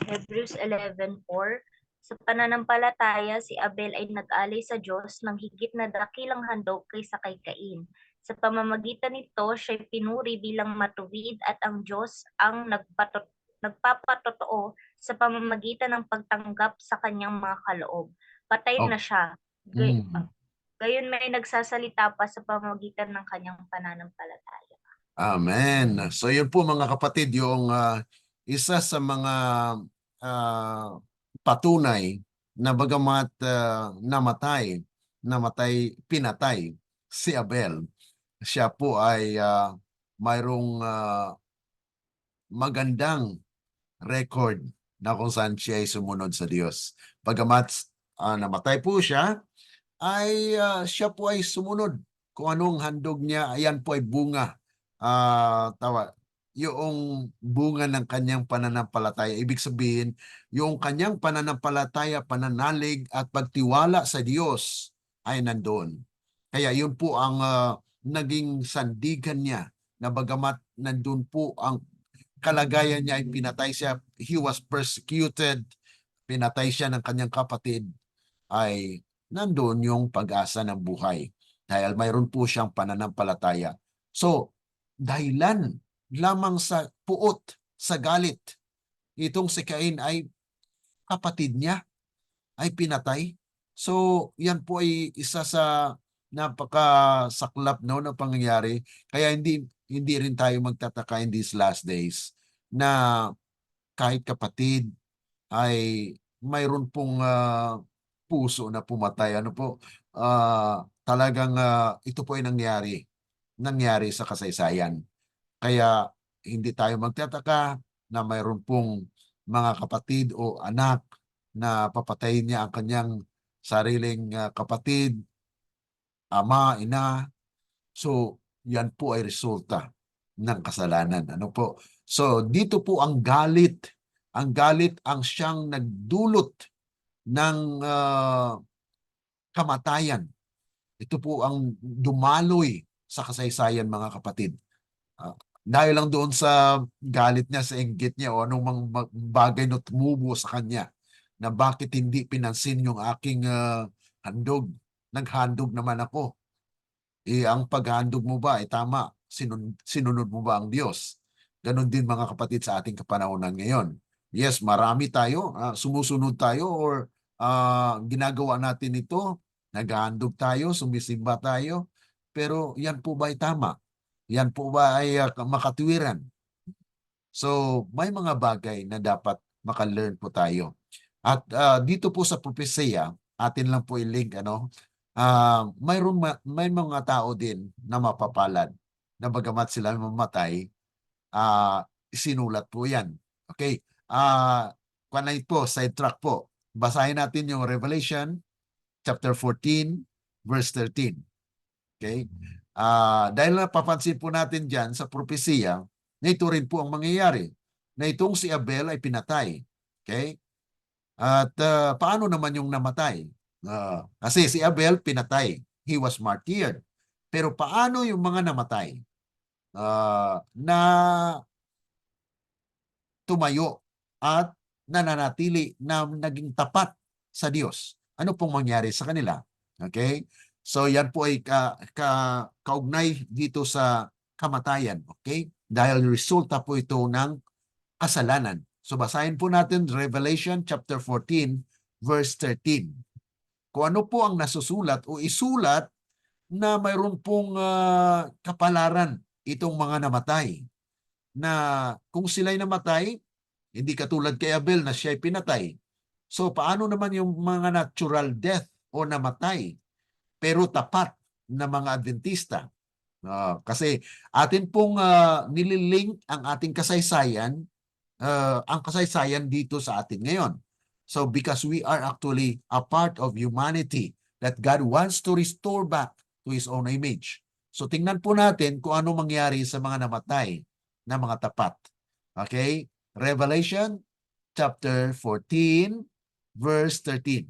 Hebrews 11:4. Sa pananampalataya, si Abel ay nag-alay sa Diyos ng higit na dakilang handog kaysa kay Cain. Sa pamamagitan nito, siya'y pinuri bilang matuwid at ang Diyos ang nagpapatotoo sa pamamagitan ng pagtanggap sa kanyang mga kaloob. Patay na siya. Gayon may nagsasalita pa sa pamamagitan ng kanyang pananampalataya. Amen. So yun po mga kapatid, yung isa sa mga patunay na bagamat pinatay si Abel, siya po ay mayroong magandang record na kung saan siya ay sumunod sa Diyos. Bagamat namatay po siya, ay siya po ay sumunod. Kung anong handog niya, ayan po ay bunga. Yung bunga ng kanyang pananampalataya. Ibig sabihin, yung kanyang pananampalataya, pananalig at pagtiwala sa Diyos ay nandoon. Kaya yun po ang naging sandigan niya na bagamat nandun po ang kalagayan niya ay pinatay siya, he was persecuted, pinatay siya ng kanyang kapatid, ay nandoon yung pag-asa ng buhay. Dahil mayroon po siyang pananampalataya. So, dahilan lamang sa puot, sa galit, itong si Cain ay kapatid niya ay pinatay. So, yan po ay isa sa napakasaklap na pangyayari. Kaya hindi rin tayo magtataka in these last days na kahit kapatid ay mayroon pong puso na pumatay. Talagang ito po ay nangyari sa kasaysayan. Kaya hindi tayo magtataka na mayroon pong mga kapatid o anak na papatayin niya ang kanyang sariling kapatid, ama, ina. So, yan po ay resulta ng kasalanan. So, dito po ang galit. Ang galit ang siyang nagdulot ng kamatayan. Ito po ang dumaloy sa kasaysayan, mga kapatid. Dahil lang doon sa galit niya, sa inggit niya o anong bagay na tumubo sa kanya na bakit hindi pinansin yung aking handog. Naghandog naman ako. ang paghahandog mo ba ay tama? Sinunod mo ba ang Diyos? Ganon din mga kapatid sa ating kapanahonan ngayon. Yes, marami tayo, sumusunod tayo or ginagawa natin ito, naghahandog tayo, sumisimba tayo, pero yan po ba ay tama? Yan po ba ay makatwiran? So, may mga bagay na dapat maka-learn po tayo. At dito po sa propesya, atin lang po i-link, may mga tao din na mapapalad na bagamat sila mamatay, isinulat po yan. Okay? Kanay po, sidetrack po. Basahin natin yung Revelation chapter 14, verse 13. Okay? Dahil napapansin po natin dyan sa propesya, na ito rin po ang mangyayari. Na itong si Abel ay pinatay. Okay? At paano naman yung namatay? Kasi si Abel pinatay. He was martyred. Pero paano yung mga namatay? Na tumayo at nananatili na naging tapat sa Diyos. Ano pong mangyari sa kanila? Okay? So yan po ay kaugnay dito sa kamatayan. Okay? Dahil resulta po ito ng kasalanan. So basahin po natin Revelation chapter 14 verse 13. Kung ano po ang nasusulat o isulat na mayroon pong kapalaran itong mga namatay. Na kung sila'y namatay, hindi katulad kay Abel na siya'y pinatay. So paano naman yung mga natural death o namatay pero tapat na mga Adventista? Kasi atin pong nililink ang ating kasaysayan, ang kasaysayan dito sa atin ngayon. So because we are actually a part of humanity that God wants to restore back to His own image. So tingnan po natin kung ano mangyari sa mga namatay na mga tapat. Okay? Revelation chapter 14 verse 13.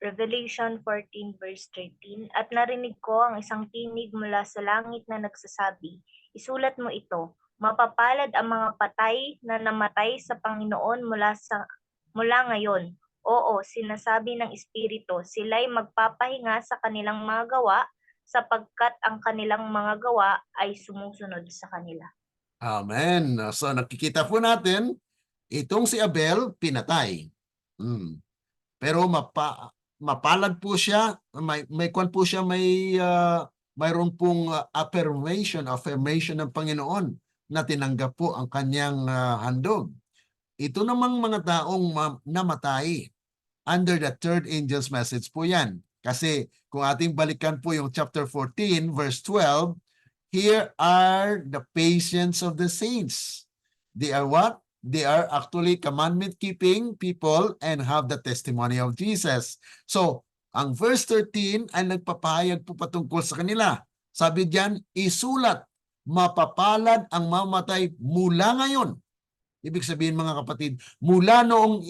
Revelation 14 verse 13. At narinig ko ang isang tinig mula sa langit na nagsasabi, isulat mo ito, mapapalad ang mga patay na namatay sa Panginoon mula ngayon. Oo, sinasabi ng Espiritu, sila'y magpapahinga sa kanilang mga gawa sapagkat ang kanilang mga gawa ay sumusunod sa kanila. Amen. So nakikita po natin, itong si Abel, pinatay. Pero mapalad po siya, may kwan po siya, mayroon pong affirmation ng Panginoon na tinanggap po ang kanyang handog. Ito namang mga taong namatay under the third angel's message po yan. Kasi kung ating balikan po yung chapter 14 verse 12, here are the patience of the saints. They are what? They are actually commandment-keeping people and have the testimony of Jesus. So, ang verse 13 ay nagpapahayag po patungkol sa kanila. Sabi diyan, isulat, mapapalad ang mamatay mula ngayon. Ibig sabihin mga kapatid, mula noong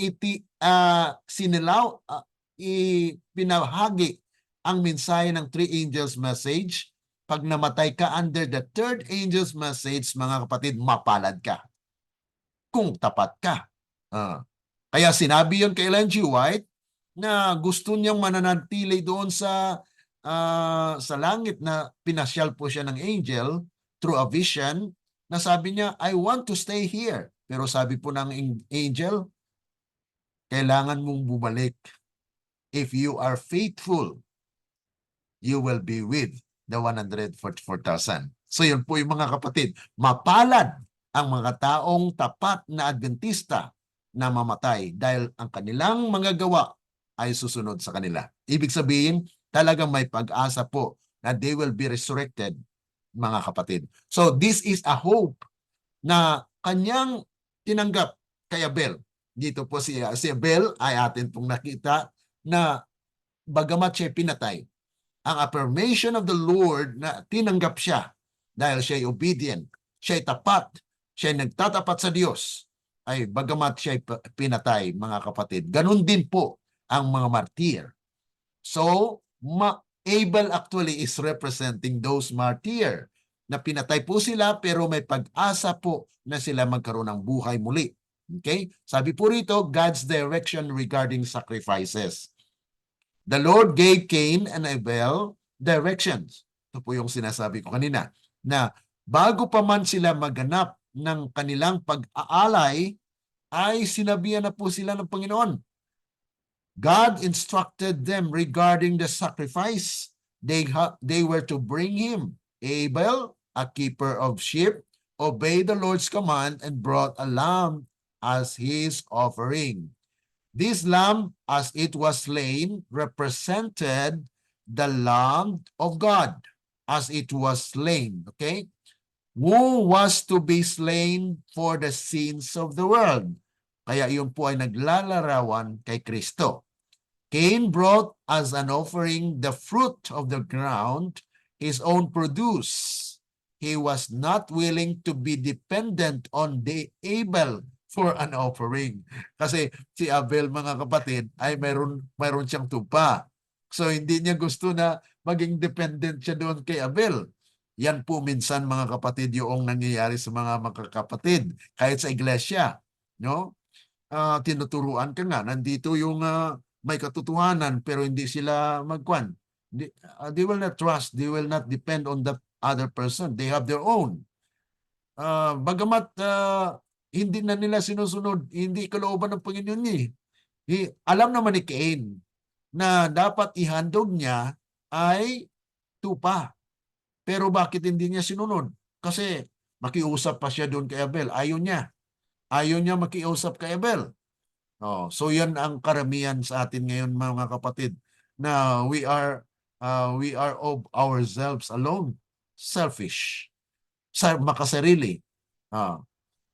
pinahagi ang mensahe ng three angels message, pag namatay ka under the third angel's message, mga kapatid, mapalad ka. Kung tapat ka. Kaya sinabi yon kay Ellen G. White na gusto niyang mananatili doon sa langit na pinasyal po siya ng angel through a vision na sabi niya, I want to stay here. Pero sabi po ng angel, kailangan mong bumalik. If you are faithful, you will be with the 144,000. So yun po yung mga kapatid. Mapalad ang mga taong tapat na Adventista na mamatay dahil ang kanilang mga gawa ay susunod sa kanila. Ibig sabihin, talagang may pag-asa po na they will be resurrected, mga kapatid. So this is a hope na kanyang tinanggap kay Abel. Dito po si Abel ay atin pong nakita na bagamat siya pinatay, ang affirmation of the Lord na tinanggap siya dahil siya ay obedient, siya ay tapat, siya ay nagtatapat sa Diyos, ay bagamat siya ay pinatay, mga kapatid. Ganun din po ang mga martir. So, Abel actually is representing those martyr na pinatay po sila pero may pag-asa po na sila magkaroon ng buhay muli. Okay? Sabi po rito, God's direction regarding sacrifices. The Lord gave Cain and Abel directions. Ito po yung sinasabi ko kanina, na bago pa man sila maganap ng kanilang pag-aalay, ay sinabihan na po sila ng Panginoon. God instructed them regarding the sacrifice. They were to bring him. Abel, a keeper of sheep, obeyed the Lord's command and brought a lamb as his offering. This lamb, as it was slain, represented the Lamb of God as it was slain. Okay? Who was to be slain for the sins of the world. Kaya yun po ay naglalarawan kay Kristo. Cain brought as an offering the fruit of the ground, his own produce. He was not willing to be dependent on the Abel for an offering. Kasi si Abel, mga kapatid, ay mayroon siyang tupa. So hindi niya gusto na maging dependent siya doon kay Abel. Yan po minsan, mga kapatid, yung nangyayari sa mga magkakapatid kahit sa iglesia, no? Tinuturuan ka nga, nandito yung may katotohanan pero hindi sila magkwan. They will not trust, they will not depend on the other person. They have their own. Bagamat hindi na nila sinusunod, hindi kalooban ng Panginoon niya. Alam naman ni Cain na dapat ihandog niya ay tupa. Pero bakit hindi niya sinunod? Kasi makiusap pa siya doon kay Abel. Ayaw niya. Ayaw niya makiusap kay Abel. So yan ang karamihan sa atin ngayon, mga kapatid, na we are of ourselves alone. Selfish. Makasarili.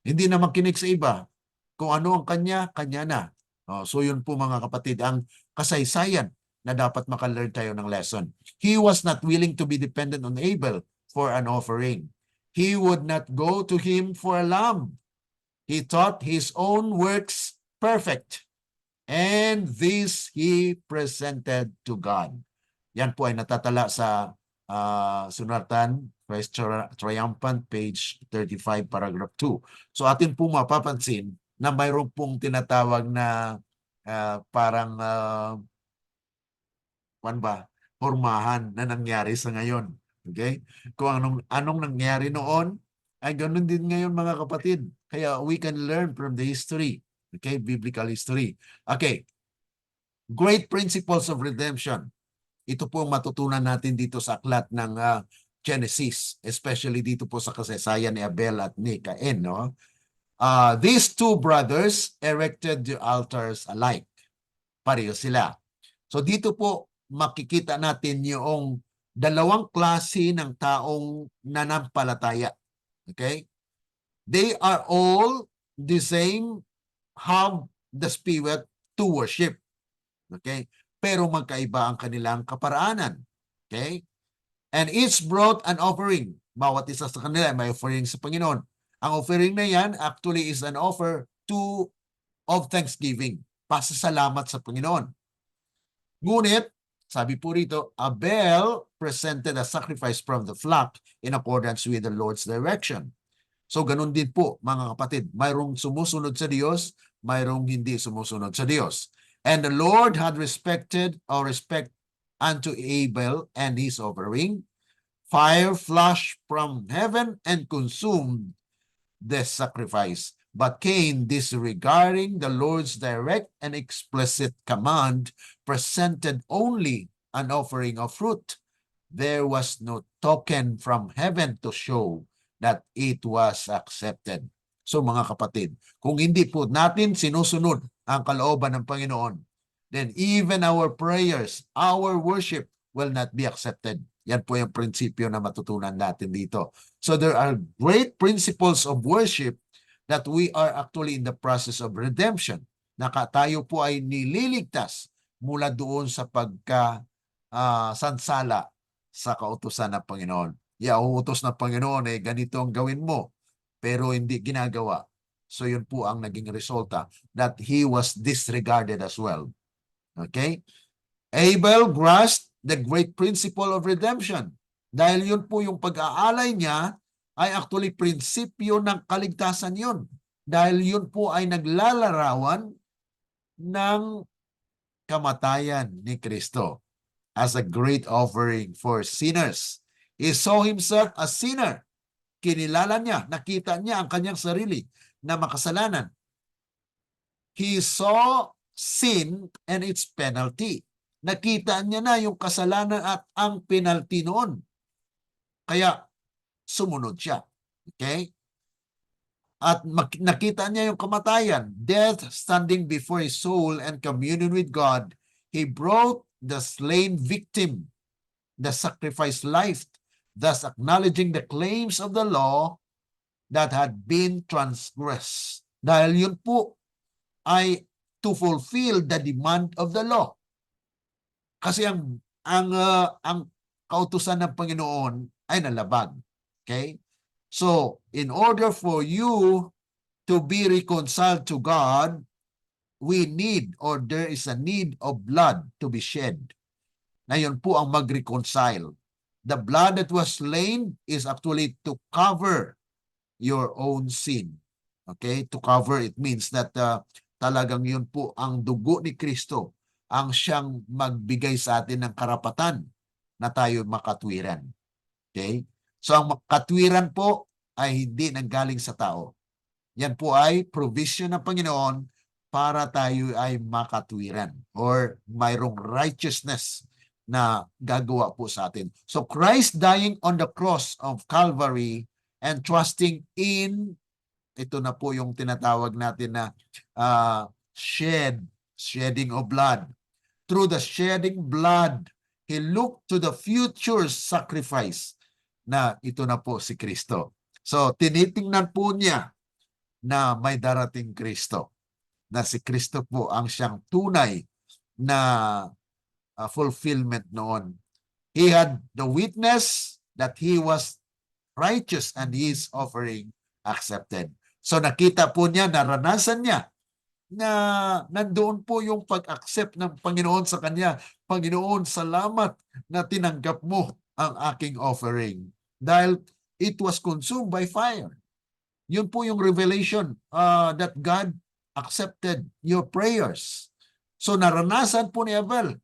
Hindi na makinig sa iba. Kung ano ang kanya, kanya na. So yun po, mga kapatid, ang kasaysayan na dapat makalearn tayo ng lesson. He was not willing to be dependent on Abel for an offering. He would not go to him for a lamb. He thought his own works perfect. And this he presented to God. Yan po ay natatala sa Sunatan, Christ Triumphant, page 35, paragraph 2. So atin po mapapansin na mayroon pong tinatawag na parang pormahan na nangyari sa ngayon. Okay? Kung anong nangyari noon, ay ganun din ngayon, mga kapatid. Kaya we can learn from the history. Okay? Biblical history. Okay. Great principles of redemption. Ito po ang matutunan natin dito sa aklat ng Genesis, especially dito po sa kasaysayan ni Abel at ni Cain. No? These two brothers erected the altars alike. Pareho sila. So dito po makikita natin yung dalawang klase ng taong nanampalataya. Okay? They are all the same, have the spirit to worship. Okay? Pero magkaiba ang kanilang kaparaanan. Okay? And each brought an offering. Bawat isa sa kanila may offering sa Panginoon. Ang offering na yan actually is an offer of thanksgiving. Pasasalamat sa Panginoon. Ngunit, sabi po rito, Abel presented a sacrifice from the flock in accordance with the Lord's direction. So ganun din po, mga kapatid. Mayroong sumusunod sa Diyos, mayroong hindi sumusunod sa Diyos. And the Lord had respect unto Abel and his offering. Fire flashed from heaven and consumed the sacrifice. But Cain, disregarding the Lord's direct and explicit command, presented only an offering of fruit. There was no token from heaven to show that it was accepted. So mga kapatid, kung hindi po natin sinusunod ang kalooban ng Panginoon, then even our prayers, our worship will not be accepted. Yan po yung prinsipyo na matutunan natin dito. So there are great principles of worship that we are actually in the process of redemption. Tayo po ay nililigtas mula doon sa sansala sa kautusan ng Panginoon. Uutos ng Panginoon, ganito ang gawin mo, pero hindi ginagawa. So yun po ang naging resulta, that he was disregarded as well. Okay? Abel grasped the great principle of redemption. Dahil yun po yung pag-aalay niya ay actually prinsipyo ng kaligtasan yun. Dahil yun po ay naglalarawan ng kamatayan ni Kristo as a great offering for sinners. He saw himself a sinner. Kinilala niya, nakita niya ang kanyang sarili na makasalanan. He saw sin and its penalty. Nakita niya na yung kasalanan at ang penalty noon. Kaya sumunod siya. Okay? At nakita niya yung kamatayan, death standing before his soul and communion with God. He brought the slain victim, the sacrificed life, thus acknowledging the claims of the law that had been transgressed. Dahil yun po ay to fulfill the demand of the law. Kasi ang kautusan ng Panginoon ay nalabag. Okay? So, in order for you to be reconciled to God, we need, or there is a need of blood to be shed. Na yun po ang mag-reconcile. The blood that was slain is actually to cover your own sin. Okay? To cover, it means that talagang yun po ang dugo ni Kristo ang siyang magbigay sa atin ng karapatan na tayo makatwiran. Okay? So ang katwiran po ay hindi nanggaling sa tao. Yan po ay provision ng Panginoon para tayo ay makatwiran or mayroong righteousness na gagawa po sa atin. So Christ dying on the cross of Calvary and trusting in, ito na po yung tinatawag natin na shedding of blood. Through the shedding blood, He looked to the future sacrifice na ito na po si Kristo. So, tinitingnan po niya na may darating Kristo. Na si Kristo po ang siyang tunay na fulfillment noon. He had the witness that He was righteous and His offering accepted. So, nakita po niya, naranasan niya na nandoon po yung pag-accept ng Panginoon sa kanya. Panginoon, salamat na tinanggap mo ang aking offering. Dahil it was consumed by fire. Yun po yung revelation that God accepted your prayers. So naranasan po ni Abel,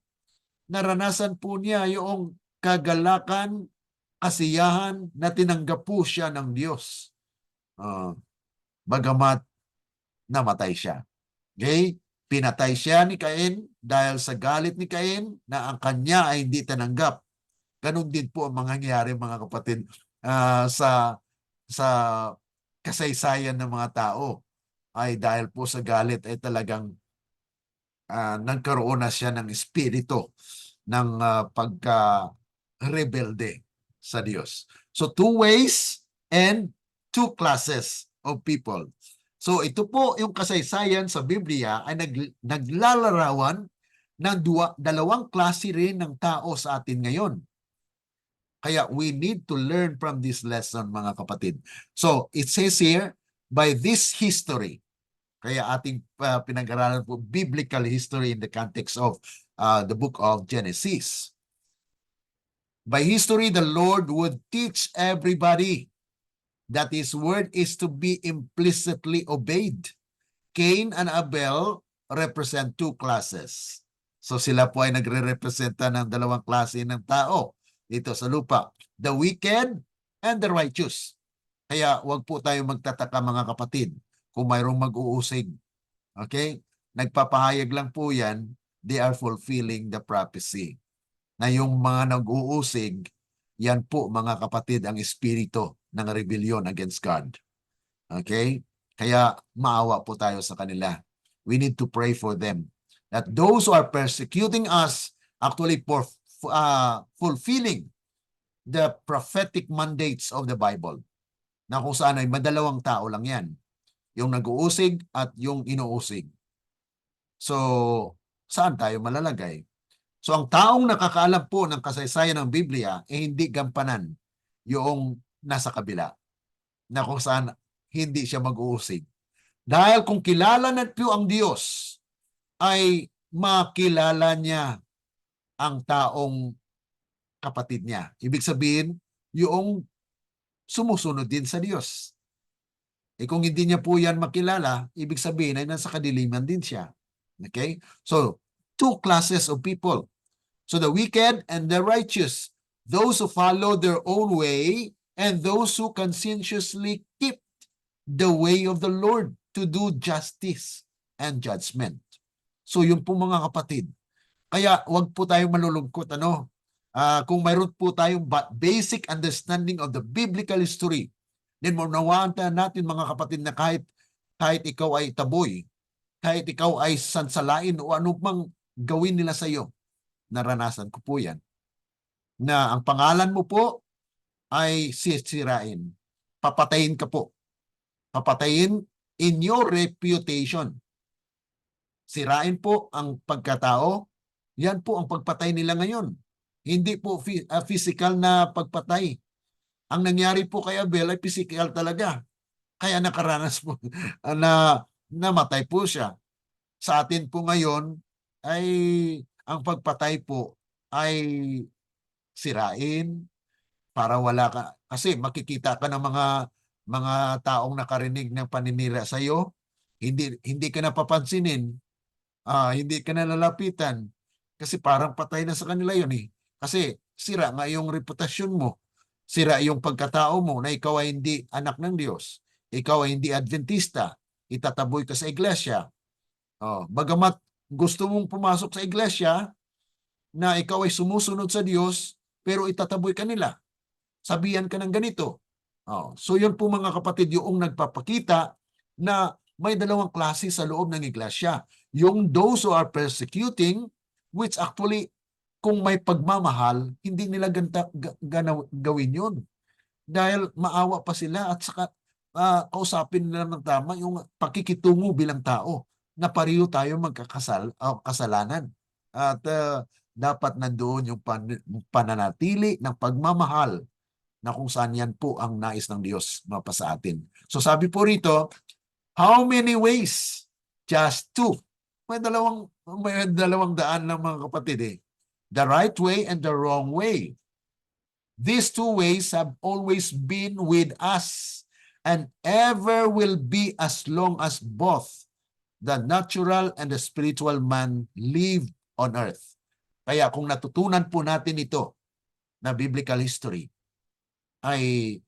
naranasan po niya yung kagalakan, kasiyahan na tinanggap po siya ng Diyos. Bagamat namatay siya. Okay? Pinatay siya ni Cain dahil sa galit ni Cain na ang kanya ay hindi tinanggap. Ganun din po ang mangyayari mga kapatid sa kasaysayan ng mga tao. Ay dahil po sa galit ay talagang nagkaroon na siya ng espiritu ng pagka-rebelde sa Diyos. So 2 ways and 2 classes of people. So ito po yung kasaysayan sa Biblia ay naglalarawan ng dalawang klase rin ng tao sa atin ngayon. Kaya we need to learn from this lesson mga kapatid. So it says here, by this history, kaya ating pinag-aralan po biblical history in the context of the book of Genesis. By history, the Lord would teach everybody that His word is to be implicitly obeyed. Cain and Abel represent 2 classes. So sila po ay nagre-representa ng dalawang klase ng tao dito sa lupa. The wicked and the righteous. Kaya wag po tayo magtataka mga kapatid kung mayroong mag-uusig. Okay? Nagpapahayag lang po yan, they are fulfilling the prophecy. Na yung mga nag-uusig, yan po mga kapatid ang espiritu ng rebellion against God. Okay? Kaya maawa po tayo sa kanila. We need to pray for them. That those who are persecuting us actually for fulfilling the prophetic mandates of the Bible. Na kung saan ay madalawang tao lang yan. Yung nag-uusig at yung inuusig. So, saan tayo malalagay? So, ang taong nakakaalam po ng kasaysayan ng Biblia hindi gampanan yung nasa kabila. Na kung saan hindi siya mag-uusig. Dahil kung kilala na po ang Diyos, ay makilala niya ang taong kapatid niya. Ibig sabihin, yung sumusunod din sa Diyos. Kung hindi niya po yan makilala, ibig sabihin ay nasa kadiliman din siya. Okay? So, two classes of people. So the wicked and the righteous, those who follow their own way, and those who conscientiously keep the way of the Lord to do justice and judgment. So yun po mga kapatid. Kaya wag po tayong malulungkot. Kung mayroon po tayong basic understanding of the biblical history, then maunawaan natin mga kapatid na kahit ikaw ay taboy, kahit ikaw ay sansalain o ano pang gawin nila sa iyo, naranasan ko po yan, na ang pangalan mo po ay sisirain. Papatayin ka po. Papatayin in your reputation. Sirain po ang pagkatao. Yan po ang pagpatay nila ngayon. Hindi po physical na pagpatay. Ang nangyari po kay Abel ay physical talaga. Kaya nakaranas po na namatay po siya. Sa atin po ngayon ay ang pagpatay po ay sirain para wala ka. Kasi makikita ka ng mga taong nakarinig ng paninira sa iyo. Hindi ka napapansinin. Hindi ka nalalapitan. Kasi parang patay na sa kanila yun eh. Kasi sira nga yung reputasyon mo. Sira yung pagkatao mo na ikaw ay hindi anak ng Diyos. Ikaw ay hindi Adventista. Itataboy ka sa iglesia. Bagamat gusto mong pumasok sa iglesia na ikaw ay sumusunod sa Diyos, pero itataboy ka nila. Sabihan ka ng ganito. So yun po mga kapatid, yung nagpapakita na may dalawang klase sa loob ng iglesia. Yung those who are persecuting, which actually, kung may pagmamahal, hindi nila gawin yun. Dahil maawa pa sila at saka kausapin nila ng tama yung pakikitungo bilang tao na pareho tayo kasalanan. At dapat nandoon yung pananatili ng pagmamahal na kung saan yan po ang nais ng Diyos mapasa atin. So sabi po rito, how many ways? Just two. May dalawang daan ng mga kapatid eh. The right way and the wrong way. These two ways have always been with us and ever will be as long as both the natural and the spiritual man live on earth. Kaya kung natutunan po natin ito na biblical history, ay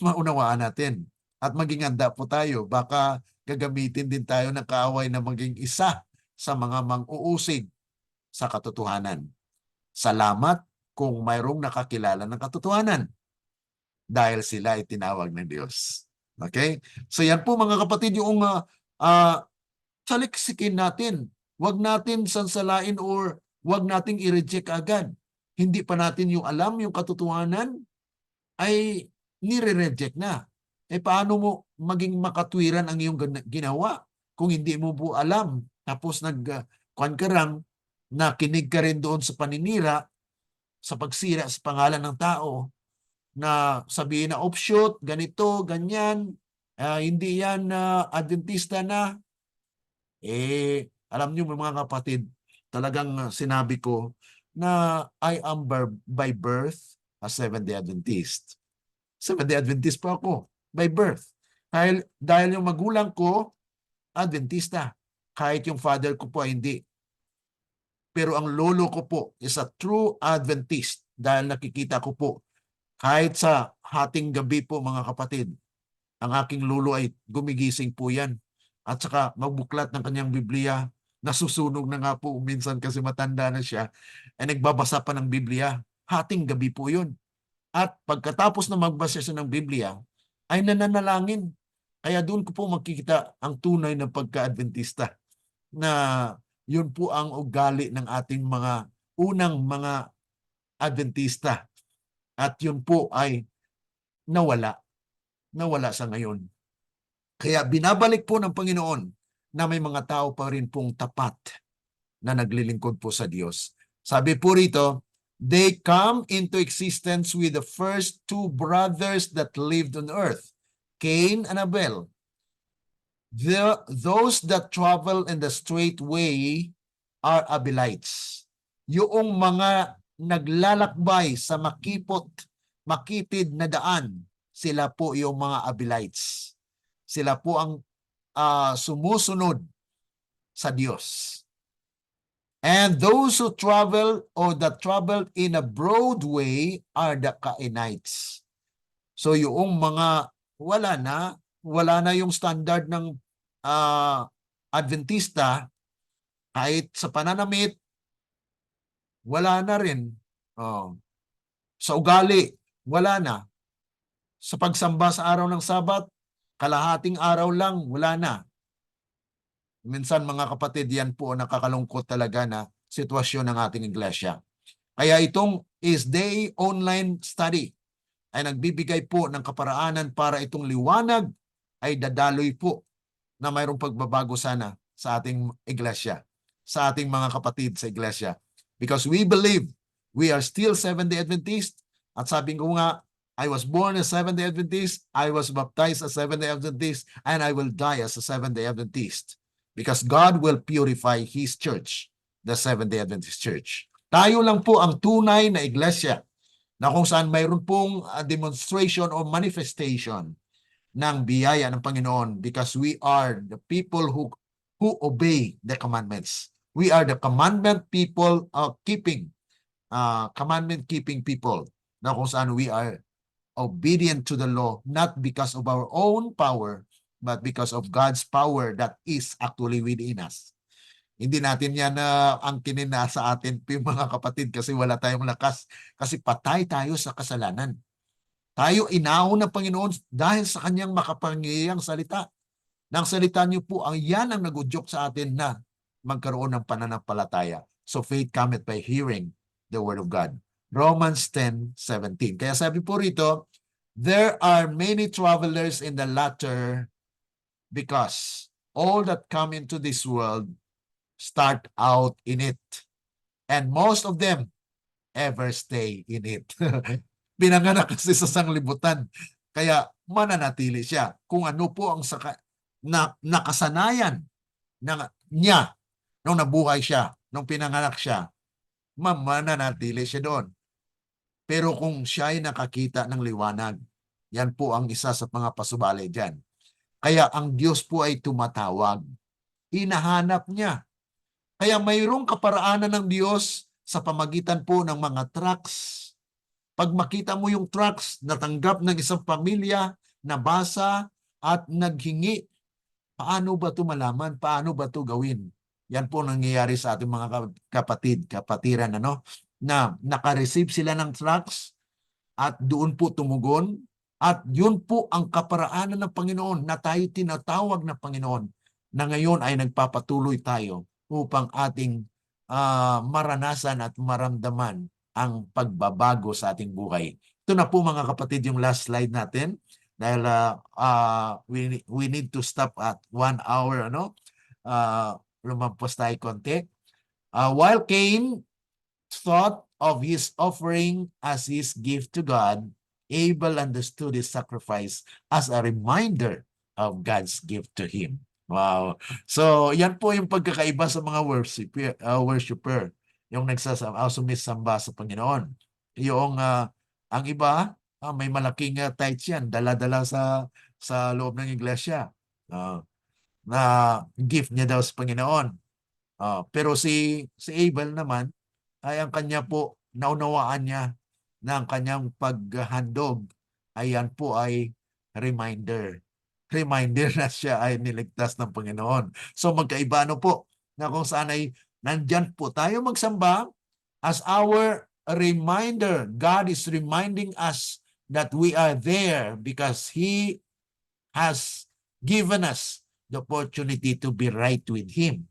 maunawaan natin at maging handa po tayo. Baka gagamitin din tayo ng kaaway na maging isa sa mga mang-uusig sa katotohanan. Salamat kung mayroong nakakilala ng katotohanan dahil sila ay tinawag ng Diyos. Okay? So yan po mga kapatid yung saliksikin natin. Huwag natin sansalain or huwag nating i-reject agad. Hindi pa natin yung alam, yung katotohanan, ay nire-reject na. Paano mo maging makatwiran ang iyong ginawa kung hindi mo po alam? Tapos nagkuhan ka lang, nakinig ka rin doon sa paninira, sa pagsira sa pangalan ng tao, na sabihin na offshoot, ganito, ganyan, hindi yan Adventista na. Alam niyo mga kapatid, talagang sinabi ko na I am by birth a Seventh-day Adventist. Seventh-day Adventist po ako by birth. Dahil yung magulang ko, Adventista. Kahit yung father ko po ay hindi. Pero ang lolo ko po is a true Adventist dahil nakikita ko po kahit sa hating gabi po mga kapatid, ang aking lolo ay gumigising po yan. At saka magbuklat ng kanyang Biblia. Nasusunog na nga po minsan kasi matanda na siya. Nagbabasa pa ng Biblia. Hating gabi po yun. At pagkatapos na magbasa siya ng Biblia, ay nananalangin. Kaya doon ko po makikita ang tunay na pagka-Adventista na yun po ang ugali ng ating mga unang mga Adventista. At yun po ay nawala sa ngayon. Kaya binabalik po ng Panginoon na may mga tao pa rin pong tapat na naglilingkod po sa Diyos. Sabi po rito, they come into existence with the first two brothers that lived on earth, Cain and Abel. Those that travel in the straight way are Abelites. Yung mga naglalakbay sa makitid na daan, sila po yung mga Abelites. Sila po ang sumusunod sa Diyos. And those who travel or that travel in a broad way are the Cainites. So yung mga wala na yung standard ng Adventista, kahit sa pananamit, wala na rin. Oh. Sa ugali, wala na. Sa pagsamba sa araw ng Sabat, kalahating araw lang, wala na. Minsan mga kapatid, yan po nakakalungkot talaga na sitwasyon ng ating iglesia. Kaya itong is day online study ay nagbibigay po ng kaparaanan para itong liwanag ay dadaloy po na mayroong pagbabago sana sa ating iglesia, sa ating mga kapatid sa iglesia. Because we believe we are still Seventh-day Adventist. At sabi ko nga, I was born a Seventh-day Adventist, I was baptized as Seventh-day Adventist, and I will die as a Seventh-day Adventist. Because God will purify His church, the Seventh-day Adventist Church. Tayo lang po ang tunay na iglesia na kung saan mayroon pong demonstration or manifestation ng biyaya ng Panginoon because we are the people who obey the commandments. We are the commandment people commandment keeping people na kung saan we are obedient to the law not because of our own power but because of God's power that is actually within us. Hindi natin yan angkinin na sa atin mga kapatid kasi wala tayong lakas kasi patay tayo sa kasalanan. Tayo inahon ng Panginoon dahil sa kanyang makapangyarihang salita. Nang salita niyo po, yan ang nagudyok sa atin na magkaroon ng pananampalataya. So faith cometh by hearing the word of God. Romans 10:17. Kaya sabi po rito, there are many travelers in the latter because all that come into this world start out in it. And most of them ever stay in it. Pinanganak kasi sa sanglibutan. Kaya mananatili siya. Kung ano po ang nakasanayan niya nung nabuhay siya, nung pinanganak siya, mananatili siya doon. Pero kung siya ay nakakita ng liwanag, yan po ang isa sa mga pasubali dyan. Kaya ang Diyos po ay tumatawag. Hinahanap niya. Kaya mayroong kaparaanan ng Diyos sa pamagitan po ng mga tracts. Pag makita mo yung tracts, natanggap ng isang pamilya, nabasa at naghingi, paano ba ito malaman? Paano ba ito gawin? Yan po nangyayari sa ating mga kapatiran, na nakareceive sila ng tracts at doon po tumugon. At yun po ang kaparaanan ng Panginoon na tayo tinatawag ng Panginoon na ngayon ay nagpapatuloy tayo upang ating maranasan at maramdaman ang pagbabago sa ating buhay. Ito na po mga kapatid yung last slide natin dahil we need to stop at 1 hour. Lumampas tayo konti. While Cain thought of his offering as his gift to God, Abel understood his sacrifice as a reminder of God's gift to him. Wow. So, yan po yung pagkakaiba sa mga worshiper. Yung sumisamba sa Panginoon. Yung ang iba, may malaking tithes yan, dala-dala sa loob ng iglesia. Na gift niya daw sa Panginoon. Pero si Abel naman, ay ang kanya po, naunawaan niya na ang kanyang paghandog, ayan po ay reminder. Reminder na siya ay niligtas ng Panginoon. So magkaiba po, na kung saan ay nandyan po tayo magsamba as our reminder. God is reminding us that we are there because He has given us the opportunity to be right with Him.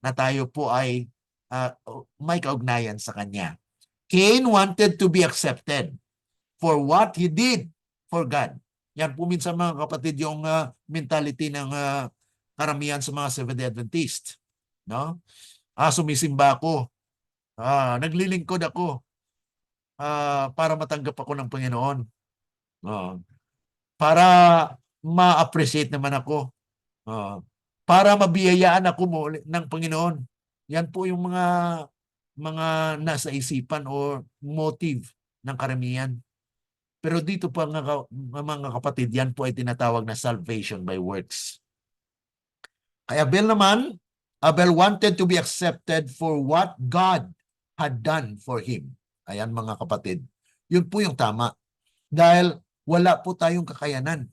Na tayo po ay may kaugnayan sa Kanya. Cain wanted to be accepted for what he did for God. Yan po minsan mga kapatid yung mentality ng karamihan sa mga Seventh-day Adventist. No? Sumisimba ako. Naglilingkod ako para matanggap ako ng Panginoon. Para ma-appreciate naman ako. Para mabiyayaan ako muli ng Panginoon. Yan po yung mga nasa isipan o motive ng karamihan. Pero dito pa mga kapatid, yan po ay tinatawag na salvation by works. Kay Abel naman, Abel wanted to be accepted for what God had done for him. Ayan mga kapatid. Yun po yung tama. Dahil wala po tayong kakayanan.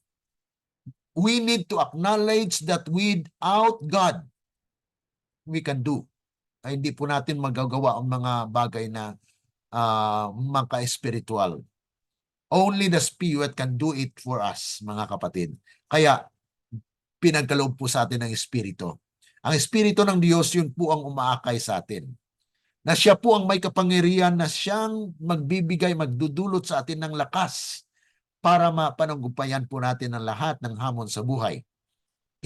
We need to acknowledge that without God, we can do. Ay, hindi po natin magagawa ang mga bagay na maka-spiritual. Only the Spirit can do it for us, mga kapatid. Kaya, pinagkaloob po sa atin ng Espiritu. Ang Espiritu ng Diyos, yun po ang umaakay sa atin. Na siya po ang may kapangyarihan na siyang magbibigay, magdudulot sa atin ng lakas para mapanunggupayan po natin ang lahat ng hamon sa buhay.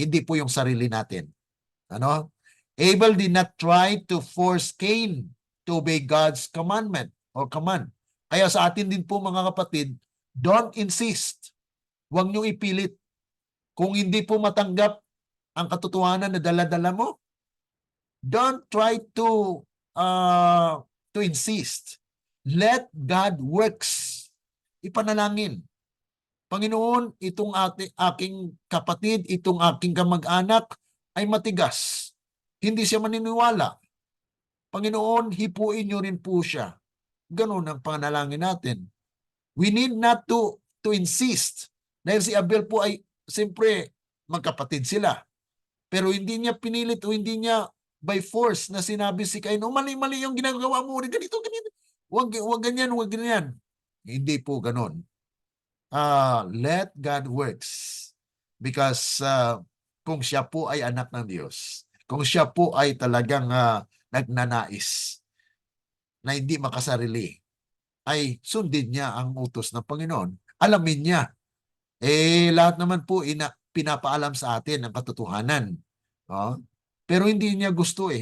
Hindi po yung sarili natin. Ano? Abel did not try to force Cain to obey God's commandment or command. Kaya sa atin din po mga kapatid, don't insist. Huwag niyong ipilit. Kung hindi po matanggap ang katotohanan na dala-dala mo, don't try to insist. Let God works. Ipanalangin. Panginoon, itong aking kapatid, itong aking kamag-anak ay matigas. Hindi siya maniniwala. Panginoon, hipuin niyo rin po siya. Ganun ang panalangin natin. We need not to insist. Dahil si Abel po ay, siyempre, magkapatid sila. Pero hindi niya pinilit o hindi niya by force na sinabi si Cain, mali-mali yung ginagawa mo, ganito. Huwag ganyan, huwag ganyan. Hindi po ganun. Let God works. Because kung siya po ay anak ng Diyos, kung siya po ay talagang nagnanais na hindi makasarili, ay sundin niya ang utos ng Panginoon. Alamin niya. Lahat naman po pinapaalam sa atin ang katotohanan. Pero hindi niya gusto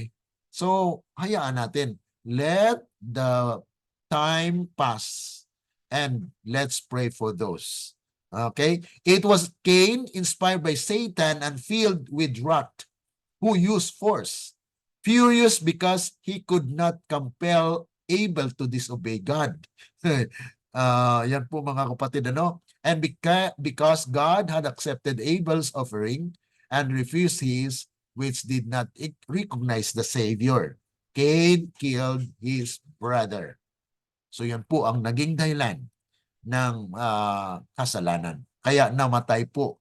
So, hayaan natin. Let the time pass. And let's pray for those. Okay? It was Cain, inspired by Satan and filled with wrath, who used force. Furious because he could not compel Abel to disobey God. Yan po mga kapatid, ano? And because God had accepted Abel's offering and refused his, which did not recognize the Savior, Cain killed his brother. So yan po ang naging dahilan ng kasalanan. Kaya namatay po.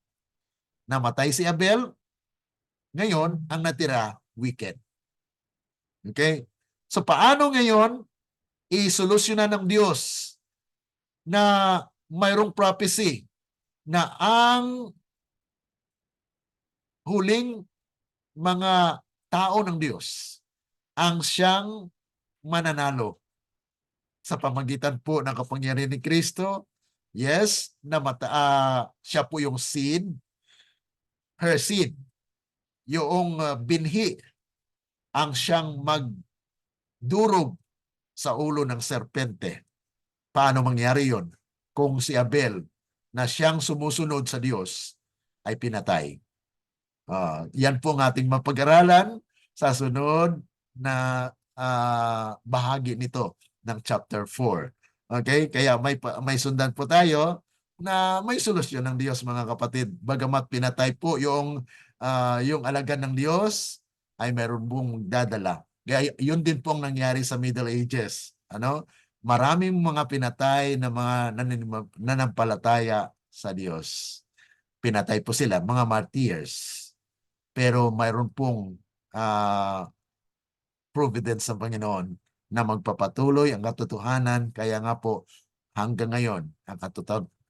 Namatay si Abel. Ngayon, ang natira, wicked. Okay? So paano ngayon isolusyonan ng Diyos na mayroong prophecy na ang huling mga tao ng Diyos ang siyang mananalo sa pamagitan po ng kapangyarihan ni Kristo? Yes, siya po yung seed, her seed, yung binhi ang siyang magdurog sa ulo ng serpente. Paano mangyari yon? Kung si Abel na siyang sumusunod sa Diyos ay pinatay. Yan po ang ating mapag-aralan sa sunod na bahagi nito ng chapter 4. Okay? Kaya may sundan po tayo na may solusyon ng Diyos, mga kapatid. Bagamat pinatay po yung alagad ng Diyos, ay meron pong dadala. Kaya yun din pong nangyari sa Middle Ages. Maraming mga pinatay na mga nanampalataya sa Diyos. Pinatay po sila, mga martyrs. Pero mayroon pong providence ng Panginoon na magpapatuloy ang katotohanan. Kaya nga po, hanggang ngayon, ang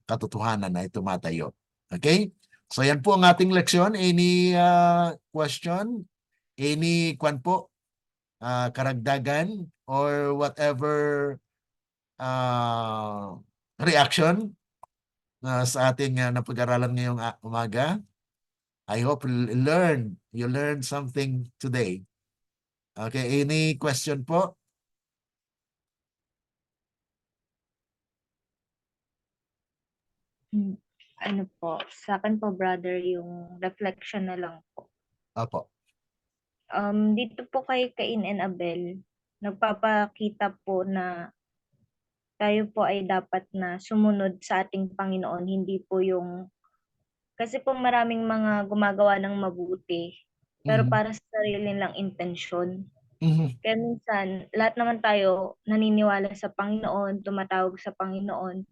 katotohanan ay tumatayo. Okay? So yan po ang ating leksyon. Any question? Any karagdagan or whatever reaction sa ating napag-aralan ngayong umaga? I hope you learned something today. Okay, any question po? Ano po, sa akin po brother, yung reflection na lang po. Opo. Dito po kay Cain and Abel, nagpapakita po na tayo po ay dapat na sumunod sa ating Panginoon, hindi po yung, kasi po maraming mga gumagawa ng mabuti, pero Mhm. para sa sarili nilang intensyon. Mhm. Kaya minsan, lahat naman tayo naniniwala sa Panginoon, tumatawag sa Panginoon,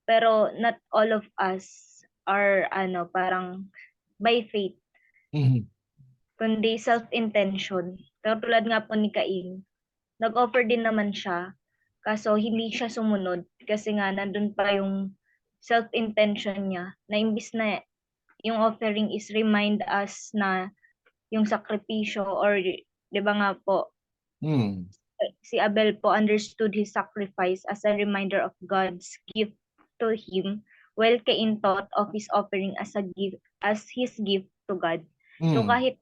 pero not all of us are parang by faith, Mhm. kundi self-intention. Katulad nga po ni Cain, nag-offer din naman siya, kaso hindi siya sumunod kasi nga nandun pa yung self-intention niya na imbis na yung offering is remind us na yung sakripisyo or 'di ba nga po, Mhm. si Abel po understood his sacrifice as a reminder of God's gift to him, while Cain thought of his offering as his gift to God. So Mhm. kahit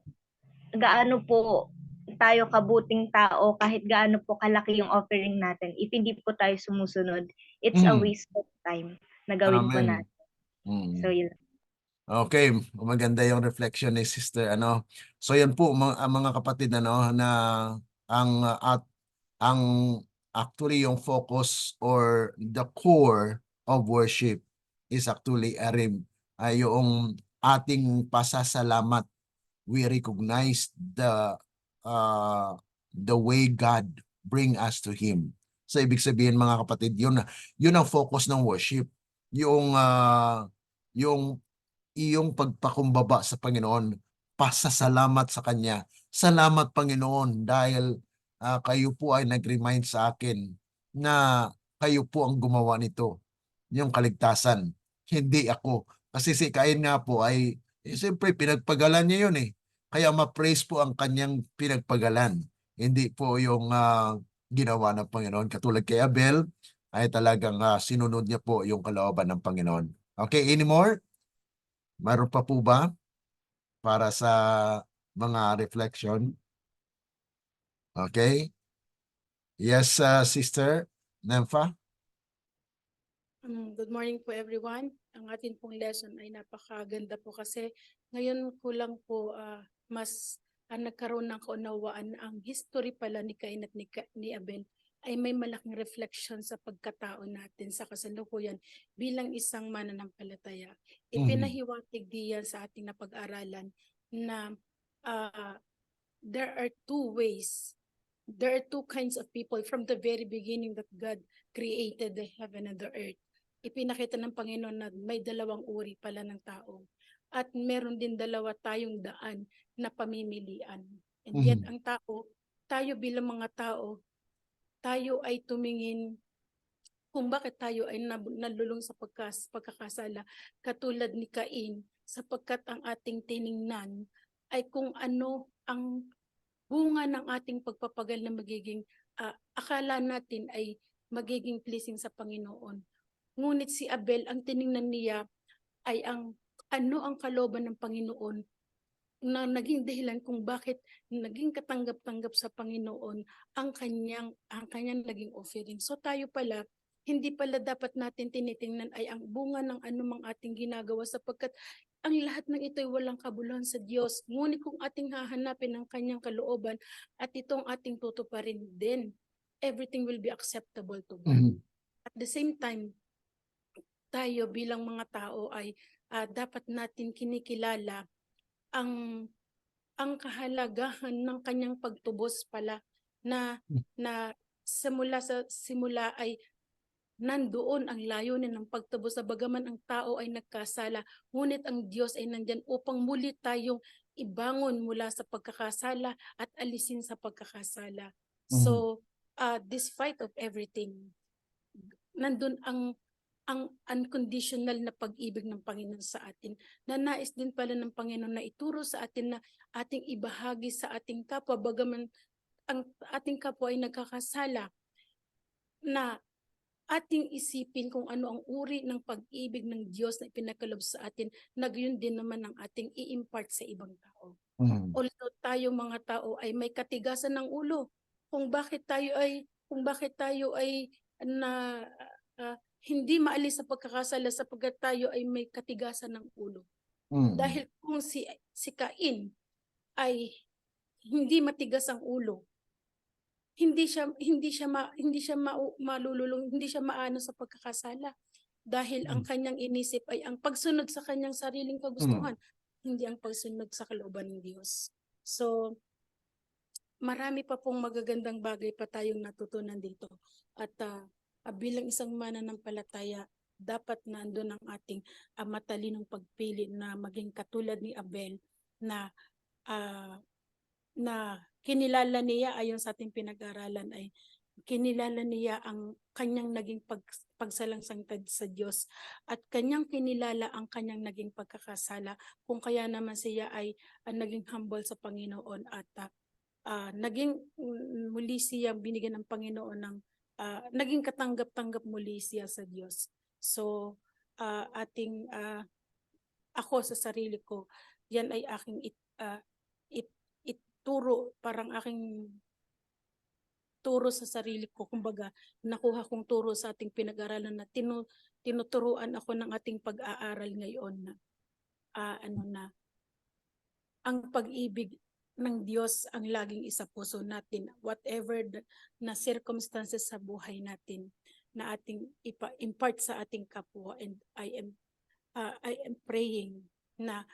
gaano po tayo kabuting tao, kahit gaano po kalaki yung offering natin, if hindi po tayo sumusunod, it's a Mhm. waste of time na gawin po Amen. natin. So Mhm. yun. Okay, maganda yung reflection ni Sister ano. So yan po mga kapatid ano na ang at ang actually yung focus or the core of worship is actually yung ating pasasalamat. We recognize the way God bring us to Him. So ibig sabihin mga kapatid, yun ang focus ng worship. Yung iyong pagpakumbaba sa Panginoon, pasasalamat sa Kanya. Salamat Panginoon dahil kayo po ay nag-remind sa akin na kayo po ang gumawa nito, yung kaligtasan, hindi ako. Kasi si Cain nga po ay, siyempre pinagpagalan niya yun eh. Kaya ma-praise po ang kanyang pinagpagalan. Hindi po yung ginawa ng Panginoon. Katulad kay Abel, ay talagang sinunod niya po yung kalooban ng Panginoon. Okay, anymore? Mayroon pa po ba para sa mga reflection? Okay? Yes, Sister Nympha? Good morning po everyone. Ang atin pong lesson ay napakaganda po kasi ngayon ko lang po mas nagkaroon ng kaunawaan ang history pala ni Cain at ni Abel ay may malaking reflection sa pagkatao natin sa kasalukuyan bilang isang mananampalataya. Ipinahiwatig diyan sa ating napag-aralan na ah, there are two ways. There are two kinds of people from the very beginning that God created the heaven and the earth. Ipinakita ng Panginoon na may dalawang uri pala ng tao. At meron din dalawa tayong daan na pamimilian. And yet ang tao, tayo bilang mga tao, tayo ay tumingin kung bakit tayo ay nalulung sa pagkakasala katulad ni Cain, sapagkat ang ating tiningnan ay kung ano ang bunga ng ating pagpapagal na magiging akala natin ay magiging pleasing sa Panginoon. Ngunit si Abel, ang tiningnan niya ay ano ang kalooban ng Panginoon na naging dahilan kung bakit naging katanggap-tanggap sa Panginoon ang kanyang naging offering. So tayo pala, hindi pala dapat natin tinitingnan ay ang bunga ng anumang ating ginagawa sapagkat ang lahat ng ito ay walang kabuluhan sa Diyos. Ngunit kung ating hahanapin ang kanyang kalooban at itong ating tutuparin, then everything will be acceptable to God. At the same time, tayo bilang mga tao ay dapat natin kinikilala ang kahalagahan ng kanyang pagtubos pala na simula ay nandoon ang layunin ng pagtubos sa bagaman ang tao ay nagkasala, ngunit ang Diyos ay nandyan upang muli tayong ibangon mula sa pagkakasala at alisin sa pagkakasala. So, despite of everything, nandun ang unconditional na pag-ibig ng Panginoon sa atin, na nais din pala ng Panginoon na ituro sa atin na ating ibahagi sa ating kapwa, bagaman ang ating kapwa ay nagkakasala, na ating isipin kung ano ang uri ng pag-ibig ng Diyos na ipinakalob sa atin, na gayon din naman ang ating i-impart sa ibang tao. Although tayo mga tao ay may katigasan ng ulo, kung bakit tayo ay na hindi maalis sa pagkakasala sapagkat tayo ay may katigasan ng ulo. Dahil kung si Cain ay hindi matigas ang ulo, hindi siya malululong, hindi siya maano sa pagkakasala dahil ang kanyang inisip ay ang pagsunod sa kanyang sariling kagustuhan, hindi ang pagsunod sa kalooban ng Diyos. So, marami pa pong magagandang bagay pa tayong natutunan dito. At bilang isang mananampalataya, dapat nandun ang ating matalinong pagpili na maging katulad ni Abel na na kinilala niya ayon sa ating pinag-aralan ay kinilala niya ang kanyang naging pagsalangsangkad sa Diyos at kanyang kinilala ang kanyang naging pagkakasala kung kaya naman siya ay naging humble sa Panginoon at naging muli siya binigyan ng Panginoon ng naging katanggap-tanggap muli siya sa Diyos. So ako sa sarili ko, yan ay aking ituro, parang aking turo sa sarili ko, kumbaga nakuha kong turo sa ating pinag-aralan na tinuturuan ako ng ating pag-aaral ngayon na ang pag-ibig ng Diyos ang laging isa puso natin, whatever na circumstances sa buhay natin na ating impart sa ating kapwa. And I am praying na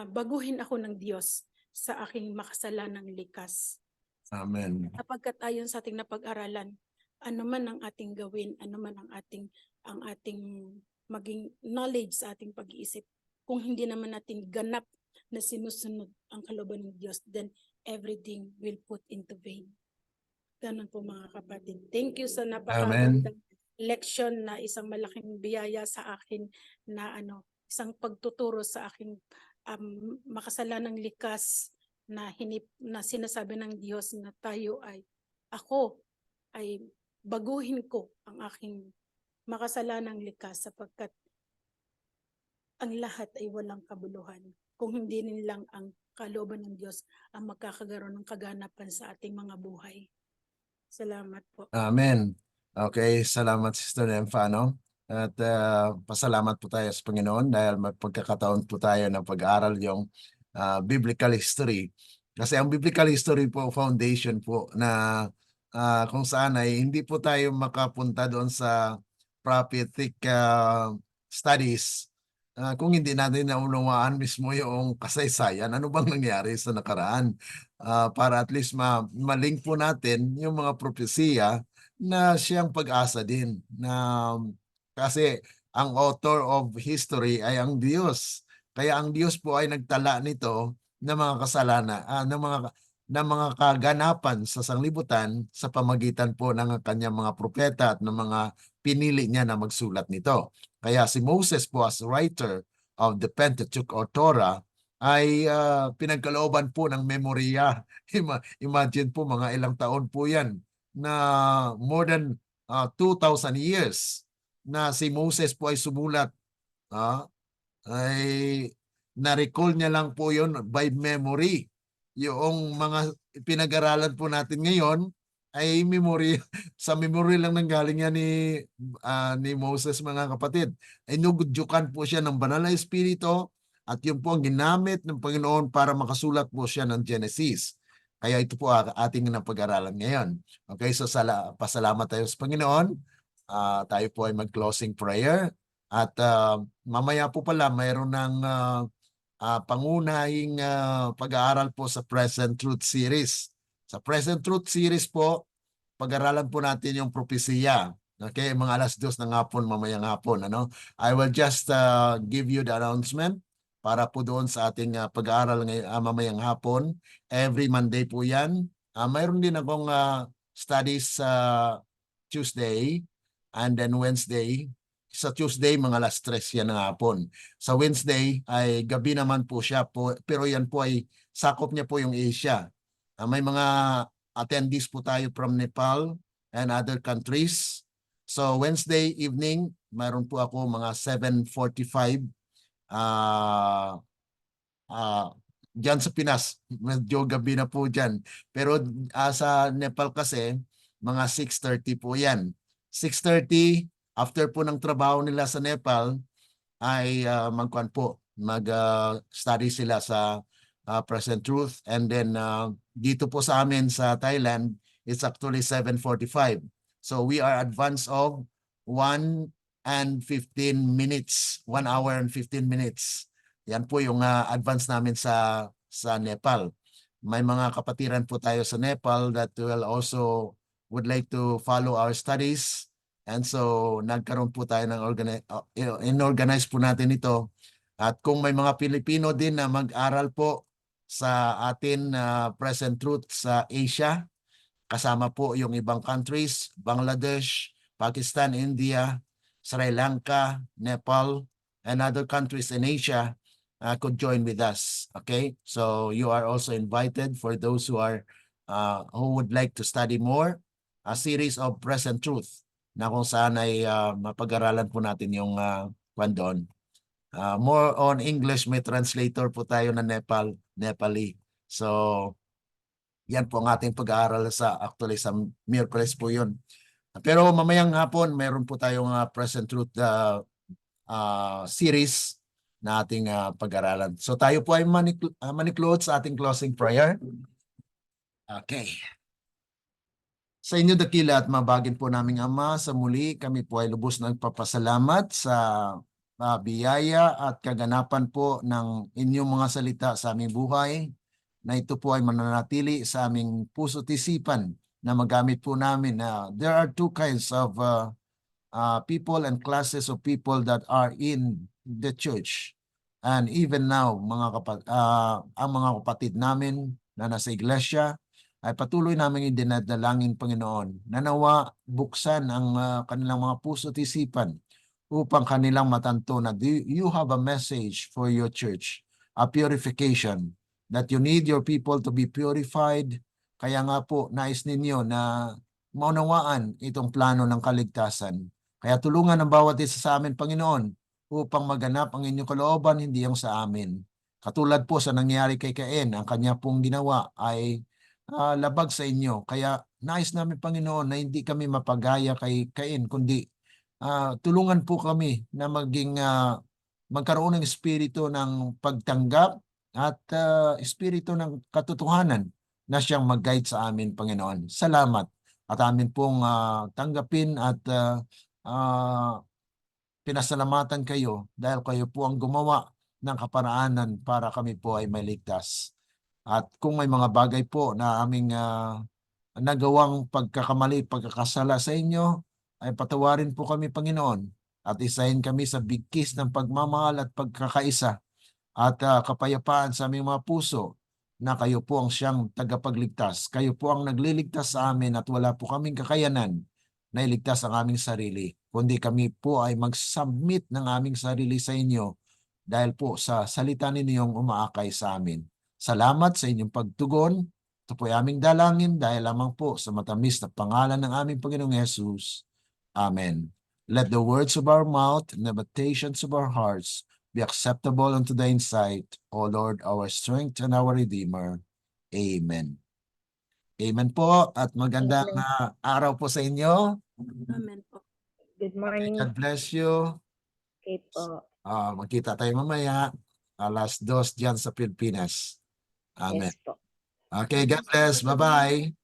baguhin ako ng Diyos sa aking makasalanang likas. Amen. Sapagkat ayon sa ating napag-aralan, ano man ang ating gawin, ano man ang ating maging knowledge sa ating pag-iisip, kung hindi naman natin ganap na sinusunod ang kalooban ng Diyos, then everything will put into vain. Ganun po mga kapatid. Thank you sa napakagandang leksyon na isang malaking biyaya sa akin na isang pagtuturo sa aking makasalanang likas na sinasabi ng Diyos na ako ay baguhin ko ang aking makasalanang likas sapagkat ang lahat ay walang kabuluhan kung hindi nilang ang kalooban ng Diyos ang magkakagaroon ng kaganapan sa ating mga buhay. Salamat po. Amen. Okay, salamat Sister Nemfano. At pasalamat po tayo sa Panginoon dahil may pagkakataon po tayo na pag-aaral yung biblical history. Kasi ang biblical history po, foundation po na kung saan ay hindi po tayo makapunta doon sa prophetic studies kung hindi natin naunawaan mismo yung kasaysayan, ano bang nangyari sa nakaraan para at least malink po natin yung mga propesiya na siyang pag-asa din na kasi ang author of history ay ang Diyos. Kaya ang Diyos po ay nagtala nito ng mga kasalanan, ng mga kaganapan sa sanglibutan sa pamagitan po ng kanyang mga propeta at ng mga pinili niya na magsulat nito. Kaya si Moses po as writer of the Pentateuch or Torah ay pinagkalooban po ng memorya. Imagine po mga ilang taon po yan na more than 2,000 years na si Moses po ay sumulat. Ay na-recall niya lang po yun by memory. Yung mga pinag-aralan po natin ngayon ay memory, sa memory lang nanggaling yan ni Moses mga kapatid. Ay nugudyukan po siya ng banal na espiritu at yun po ang ginamit ng Panginoon para makasulat po siya ng Genesis. Kaya ito po ating napag-aralan ngayon. Okay, so pasalamat tayo sa Panginoon. Tayo po ay mag-closing prayer at mamaya po pala mayroon ng pangunahing pag-aaral po sa Present Truth Series. Sa Present Truth Series po, pag-aralan po natin yung propesiya. Okay, mga 2:00 ng hapon, mamayang hapon. I will just give you the announcement para po doon sa ating pag-aaral mamayang hapon. Every Monday po yan. Mayroon din akong studies sa Tuesday and then Wednesday. Sa Tuesday, mga 3:00 yan ng hapon. Sa Wednesday ay gabi naman po siya po, pero yan po ay sakop niya po yung Asia. May mga attendees po tayo from Nepal and other countries. So Wednesday evening, mayroon po ako mga 7:45 dyan sa Pinas. Medyo gabi na po dyan. Pero sa Nepal kasi, mga 6:30 po yan. 6:30, after po ng trabaho nila sa Nepal, ay mag-study sila sa Present Truth. And then dito po sa amin sa Thailand, it's actually 7:45. So we are advance of 1 and 15 minutes, 1 hour and 15 minutes. Yan po yung advance namin sa Nepal. May mga kapatiran po tayo sa Nepal that will also would like to follow our studies. And so nagkaroon po tayo ng in-organize po natin ito. At kung may mga Pilipino din na mag-aral po sa atin Present Truth sa Asia, kasama po yung ibang countries, Bangladesh, Pakistan, India, Sri Lanka, Nepal, and other countries in Asia could join with us. Okay, so you are also invited for those who would like to study more, a series of Present Truth na kung saan ay mapag-aralan po natin yung doon. More on English, may translator po tayo na Nepali. So yan po ang ating pag-aaral actually sa Miyerkules po yun. Pero mamayang hapon, mayroon po tayong Present Truth series na ating pag-aralan. So tayo po ay maniclose sa ating closing prayer. Okay. Sa inyo dakila at mabagin po naming Ama, sa muli kami po ay lubos na nagpapasalamat sa biyaya at kaganapan po ng inyong mga salita sa aming buhay, na ito po ay mananatili sa aming puso't isipan, na magamit po namin na there are two kinds of people and classes of people that are in the church. And even now, ang mga kapatid namin na nasa iglesia, ay patuloy namin idinadalangin, Panginoon, na nawa buksan ang kanilang mga puso at isipan upang kanilang matanto na you have a message for your church, a purification, that you need your people to be purified. Kaya nga po, nais ninyo na maunawaan itong plano ng kaligtasan. Kaya tulungan ang bawat isa sa amin, Panginoon, upang maganap ang inyong kalooban, hindi ang sa amin. Katulad po sa nangyari kay Cain, ang kanya pong ginawa ay labag sa inyo. Kaya nais namin, Panginoon, na hindi kami mapagaya kay Cain, kundi tulungan po kami na magkaroon ng espiritu ng pagtanggap at espiritu ng katotohanan na siyang mag-guide sa amin, Panginoon. Salamat. At amin pong tanggapin at pinasalamatan kayo dahil kayo po ang gumawa ng kaparaanan para kami po ay may ligtas. At kung may mga bagay po na aming nagawang pagkakamali, pagkakasala sa inyo, ay patawarin po kami, Panginoon, at isahin kami sa bigkis ng pagmamahal at pagkakaisa at kapayapaan sa aming mga puso, na kayo po ang siyang tagapagligtas. Kayo po ang nagliligtas sa amin at wala po kaming kakayanan na iligtas ang aming sarili, kundi kami po ay mag-submit ng aming sarili sa inyo dahil po sa salita ninyong umaakay sa amin. Salamat sa inyong pagtugon. Ito po ay aming dalangin dahil lamang po sa matamis na pangalan ng aming Panginoong Yesus. Amen. Let the words of our mouth and the meditations of our hearts be acceptable unto thine sight, O Lord, our strength and our Redeemer. Amen. Amen po at magandang araw po sa inyo. Amen po. Good morning. God bless you. Okay po. Magkita tayo mamaya 2:00 dyan sa Pilipinas. Amen. Yes po. Okay, God bless. Bye-bye.